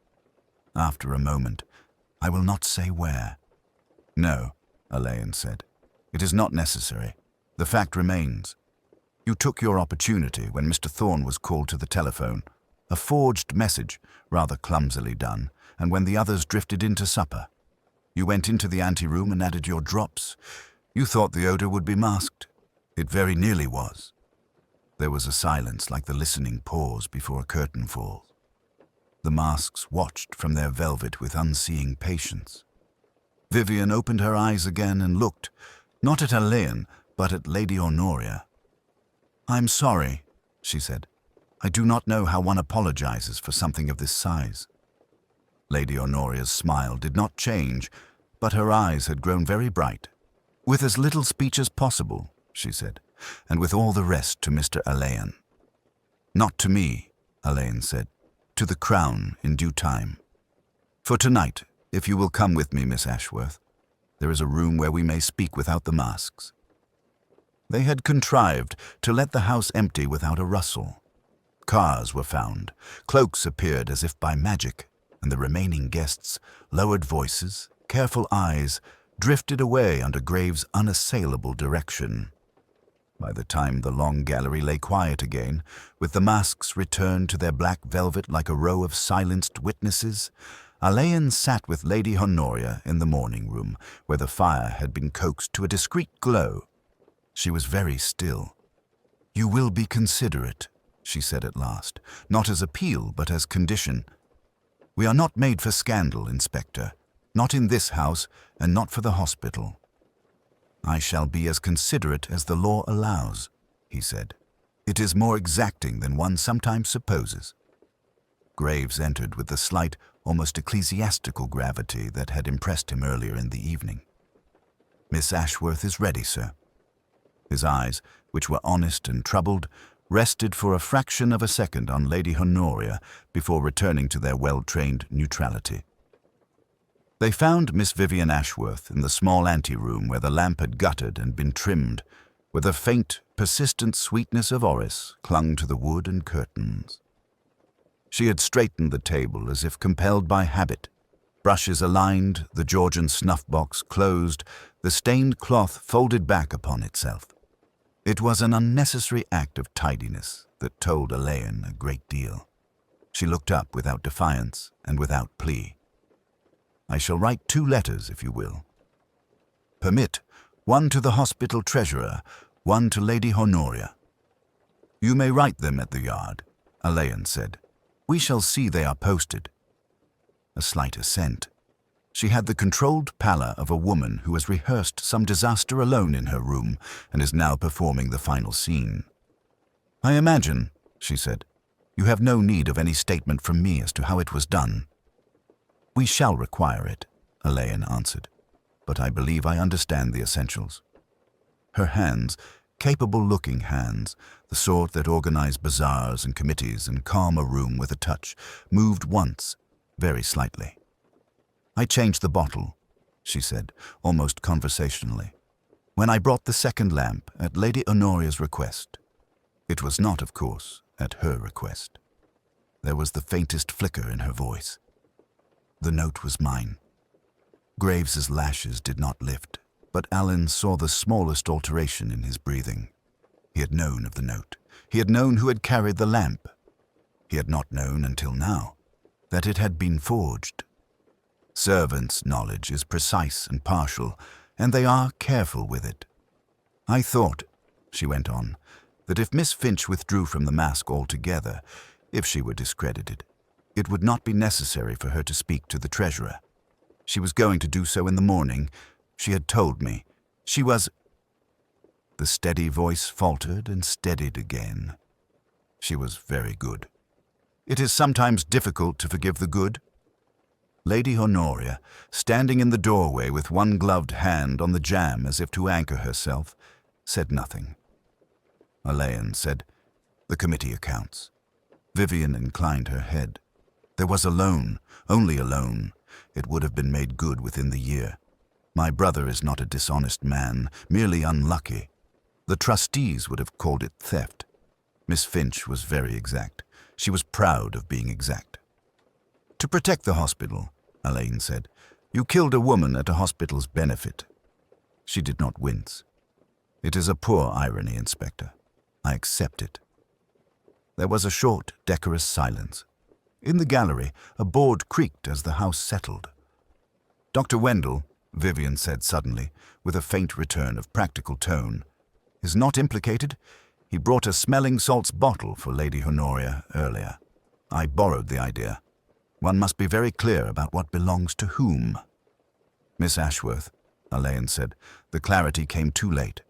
After a moment, I will not say where. No, Alain said. It is not necessary. The fact remains. You took your opportunity when Mr. Thorne was called to the telephone. A forged message, rather clumsily done, and when the others drifted in to supper. You went into the anteroom and added your drops. You thought the odor would be masked. It very nearly was. There was a silence like the listening pause before a curtain falls. The masks watched from their velvet with unseeing patience. Vivian opened her eyes again and looked, not at Alain, but at Lady Honoria. I'm sorry, she said. I do not know how one apologizes for something of this size. Lady Honoria's smile did not change, but her eyes had grown very bright. With as little speech as possible, she said, and with all the rest to Mr. Alain. Not to me, Alain said, to the Crown in due time. For tonight, if you will come with me, Miss Ashworth, there is a room where we may speak without the masks. They had contrived to let the house empty without a rustle. Cars were found, cloaks appeared as if by magic, and the remaining guests, lowered voices, careful eyes, drifted away under Graves' unassailable direction. By the time the long gallery lay quiet again, with the masks returned to their black velvet like a row of silenced witnesses, Alain sat with Lady Honoria in the morning room, where the fire had been coaxed to a discreet glow. She was very still. You will be considerate, she said at last, not as appeal, but as condition. We are not made for scandal, Inspector, not in this house and not for the hospital. I shall be as considerate as the law allows, he said. It is more exacting than one sometimes supposes. Graves entered with the slight, almost ecclesiastical gravity that had impressed him earlier in the evening. Miss Ashworth is ready, sir. His eyes, which were honest and troubled, rested for a fraction of a second on Lady Honoria before returning to their well-trained neutrality. They found Miss Vivian Ashworth in the small anteroom where the lamp had guttered and been trimmed, where the faint, persistent sweetness of orris clung to the wood and curtains. She had straightened the table as if compelled by habit, brushes aligned, the Georgian snuff-box closed, the stained cloth folded back upon itself. It was an unnecessary act of tidiness that told Alain a great deal. She looked up without defiance and without plea. I shall write 2 letters, if you will. Permit, one to the hospital treasurer, one to Lady Honoria. You may write them at the yard, Alain said. We shall see they are posted. A slight assent. She had the controlled pallor of a woman who has rehearsed some disaster alone in her room and is now performing the final scene. I imagine, she said, you have no need of any statement from me as to how it was done. We shall require it, Alain answered, but I believe I understand the essentials. Her hands, capable-looking hands, the sort that organize bazaars and committees and calm a room with a touch, moved once, very slightly. I changed the bottle, she said, almost conversationally, when I brought the second lamp at Lady Honoria's request. It was not, of course, at her request. There was the faintest flicker in her voice. The note was mine. Graves's lashes did not lift, but Alan saw the smallest alteration in his breathing. He had known of the note. He had known who had carried the lamp. He had not known until now that it had been forged. Servants' knowledge is precise and partial, and they are careful with it. I thought, she went on, that if Miss Finch withdrew from the Masque altogether, if she were discredited, it would not be necessary for her to speak to the treasurer. She was going to do so in the morning. She had told me. She was... The steady voice faltered and steadied again. She was very good. It is sometimes difficult to forgive the good. Lady Honoria, standing in the doorway with one gloved hand on the jamb as if to anchor herself, said nothing. Alain said, "The committee accounts." Vivian inclined her head. There was a loan, only a loan. It would have been made good within the year. My brother is not a dishonest man, merely unlucky. The trustees would have called it theft. Miss Finch was very exact. She was proud of being exact. "To protect the hospital," Alain said, "you killed a woman at a hospital's benefit." She did not wince. "It is a poor irony, Inspector. I accept it." There was a short, decorous silence. In the gallery, a board creaked as the house settled. "Dr. Wendell," Vivian said suddenly, with a faint return of practical tone, "is not implicated. He brought a smelling salts bottle for Lady Honoria earlier. I borrowed the idea. One must be very clear about what belongs to whom." "Miss Ashworth," Alain said, "the clarity came too late."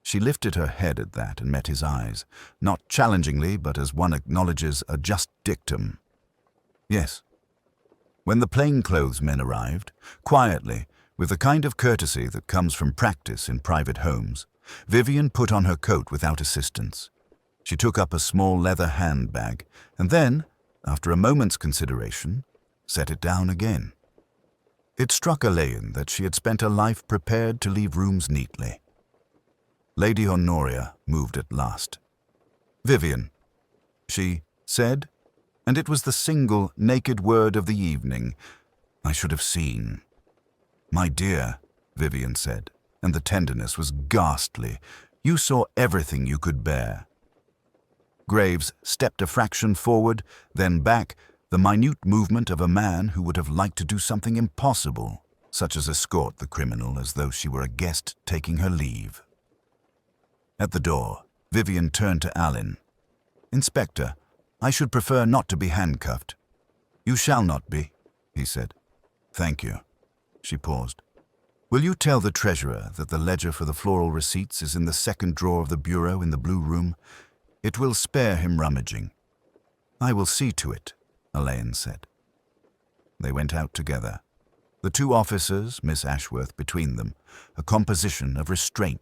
She lifted her head at that and met his eyes, not challengingly, but as one acknowledges a just dictum. "Yes." When the plainclothes men arrived, quietly, with the kind of courtesy that comes from practice in private homes, Vivian put on her coat without assistance. She took up a small leather handbag, and then, after a moment's consideration, set it down again. It struck Alain that she had spent her life prepared to leave rooms neatly. Lady Honoria moved at last. "Vivian," she said, and it was the single naked word of the evening. "I should have seen." "My dear," Vivian said, and the tenderness was ghastly, "you saw everything you could bear." Graves stepped a fraction forward, then back, the minute movement of a man who would have liked to do something impossible, such as escort the criminal as though she were a guest taking her leave. At the door, Vivian turned to Alan. "Inspector, I should prefer not to be handcuffed." "You shall not be," he said. "Thank you." She paused. "Will you tell the treasurer that the ledger for the floral receipts is in the second drawer of the bureau in the blue room? It will spare him rummaging." "I will see to it," Alain said. They went out together. The two officers, Miss Ashworth between them, a composition of restraint.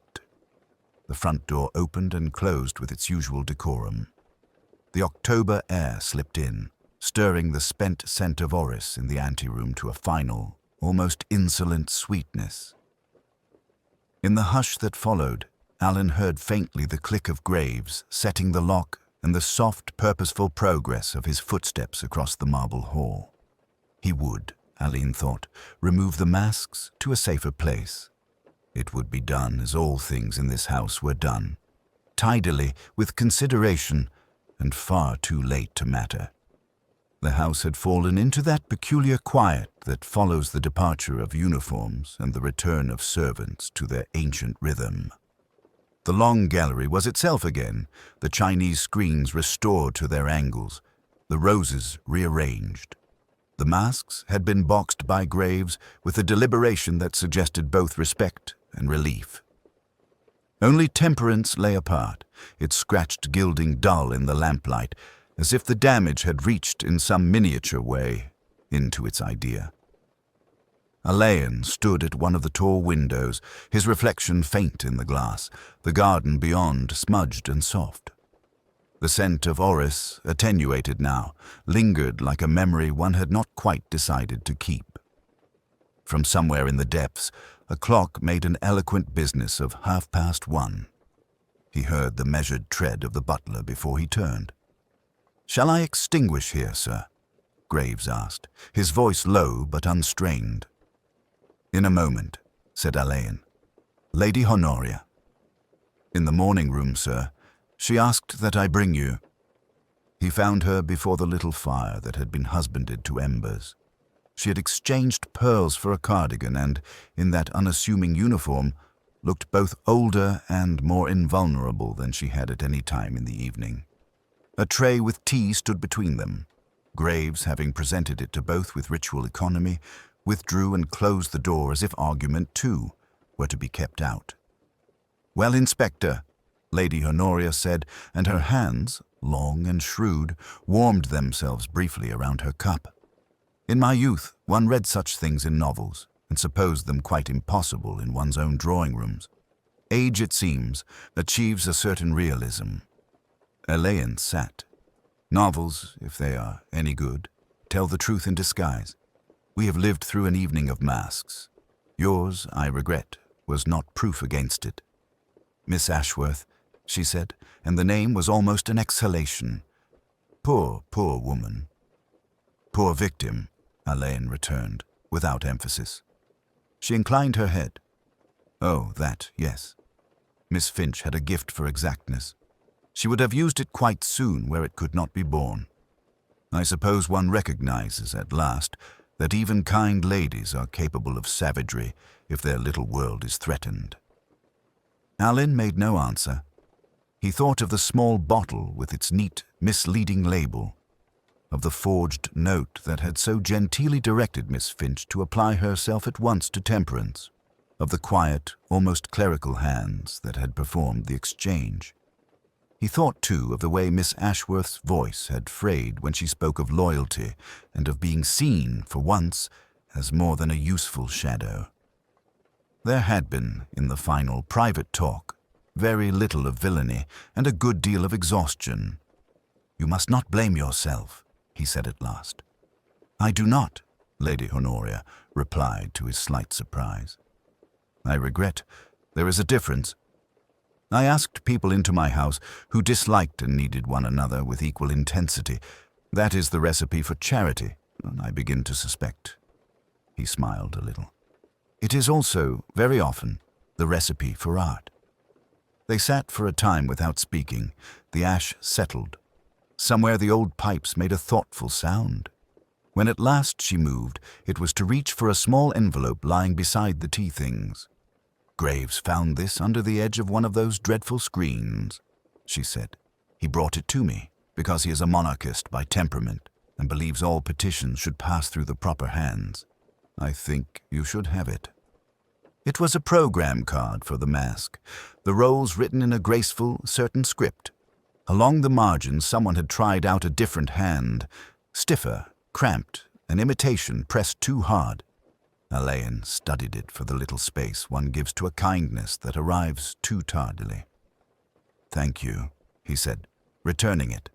The front door opened and closed with its usual decorum. The October air slipped in, stirring the spent scent of orris in the anteroom to a final, almost insolent sweetness. In the hush that followed, Alan heard faintly the click of Graves setting the lock and the soft, purposeful progress of his footsteps across the marble hall. He would, Aline thought, remove the masks to a safer place. It would be done as all things in this house were done, tidily, with consideration, and far too late to matter. The house had fallen into that peculiar quiet that follows the departure of uniforms and the return of servants to their ancient rhythm. The long gallery was itself again, the Chinese screens restored to their angles, the roses rearranged. The masks had been boxed by Graves with a deliberation that suggested both respect and relief. Only Temperance lay apart, its scratched gilding dull in the lamplight, as if the damage had reached in some miniature way into its idea. Alain stood at one of the tall windows, his reflection faint in the glass, the garden beyond smudged and soft. The scent of orris, attenuated now, lingered like a memory one had not quite decided to keep. From somewhere in the depths, a clock made an eloquent business of 1:30. He heard the measured tread of the butler before he turned. "Shall I extinguish here, sir?" Graves asked, his voice low but unstrained. "In a moment," said Alain. "Lady Honoria." "In the morning room, sir. She asked that I bring you." He found her before the little fire that had been husbanded to embers. She had exchanged pearls for a cardigan and, in that unassuming uniform, looked both older and more invulnerable than she had at any time in the evening. A tray with tea stood between them. Graves, having presented it to both with ritual economy, withdrew and closed the door as if argument, too, were to be kept out. "Well, Inspector," Lady Honoria said, and her hands, long and shrewd, warmed themselves briefly around her cup. "In my youth, one read such things in novels, and supposed them quite impossible in one's own drawing rooms. Age, it seems, achieves a certain realism." Alain sat. "Novels, if they are any good, tell the truth in disguise. We have lived through an evening of masks. Yours, I regret, was not proof against it." "Miss Ashworth," she said, and the name was almost an exhalation. "Poor, poor woman." "Poor victim," Alain returned, without emphasis. She inclined her head. "Oh, that, yes." Miss Finch had a gift for exactness. She would have used it quite soon where it could not be borne. I suppose one recognizes at last that even kind ladies are capable of savagery if their little world is threatened. Alain made no answer. He thought of the small bottle with its neat, misleading label, of the forged note that had so genteelly directed Miss Finch to apply herself at once to temperance, of the quiet, almost clerical hands that had performed the exchange. He thought, too, of the way Miss Ashworth's voice had frayed when she spoke of loyalty and of being seen, for once, as more than a useful shadow. There had been, in the final private talk, very little of villainy and a good deal of exhaustion. "You must not blame yourself," he said at last. "I do not," Lady Honoria replied to his slight surprise. "I regret there is a difference. I asked people into my house who disliked and needed one another with equal intensity. That is the recipe for charity, I begin to suspect." He smiled a little. "It is also, very often, the recipe for art." They sat for a time without speaking. The ash settled. Somewhere the old pipes made a thoughtful sound. When at last she moved, it was to reach for a small envelope lying beside the tea things. "Graves found this under the edge of one of those dreadful screens," she said. "He brought it to me, because he is a monarchist by temperament and believes all petitions should pass through the proper hands. I think you should have it." It was a program card for the Masque, the roles written in a graceful, certain script. Along the margins someone had tried out a different hand, stiffer, cramped, an imitation pressed too hard. Alain studied it for the little space one gives to a kindness that arrives too tardily. "Thank you," he said, returning it.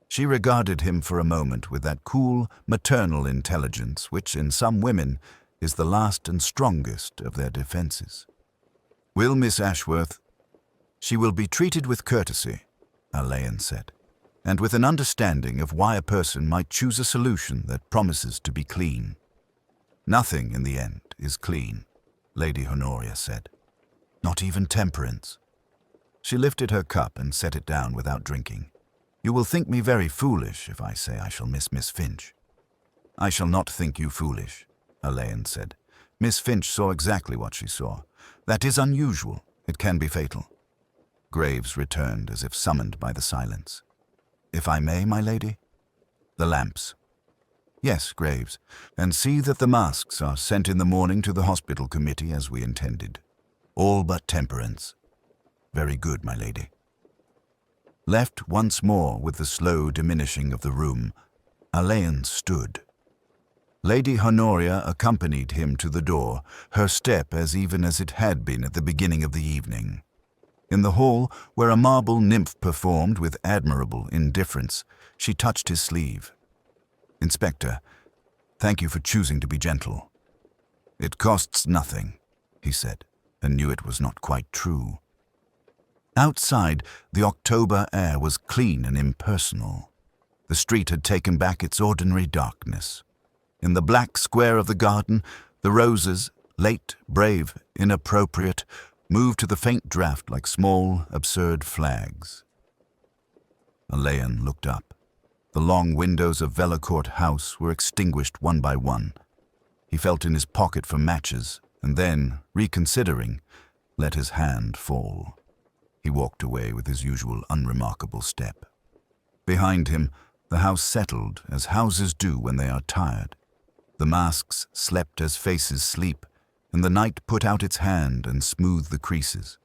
She regarded him for a moment with that cool, maternal intelligence which, in some women, is the last and strongest of their defenses. "Will Miss Ashworth—" "She will be treated with courtesy," Alain said, "and with an understanding of why a person might choose a solution that promises to be clean." "Nothing, in the end, is clean," Lady Honoria said. "Not even temperance." She lifted her cup and set it down without drinking. "You will think me very foolish if I say I shall miss Miss Finch." "I shall not think you foolish," Alain said. "Miss Finch saw exactly what she saw. That is unusual. It can be fatal." Graves returned as if summoned by the silence. "If I may, my lady?" "The lamps." "Yes, Graves, and see that the masks are sent in the morning to the hospital committee as we intended. All but temperance." "Very good, my lady." Left once more with the slow diminishing of the room, Alain stood. Lady Honoria accompanied him to the door, her step as even as it had been at the beginning of the evening. In the hall, where a marble nymph performed with admirable indifference, she touched his sleeve. "Inspector, thank you for choosing to be gentle." "It costs nothing," he said, and knew it was not quite true. Outside, the October air was clean and impersonal. The street had taken back its ordinary darkness. In the black square of the garden, the roses, late, brave, inappropriate, moved to the faint draught like small, absurd flags. Alain looked up. The long windows of Velacourt House were extinguished one by one. He felt in his pocket for matches, and then, reconsidering, let his hand fall. He walked away with his usual unremarkable step. Behind him, the house settled, as houses do when they are tired. The masks slept as faces sleep, and the night put out its hand and smoothed the creases.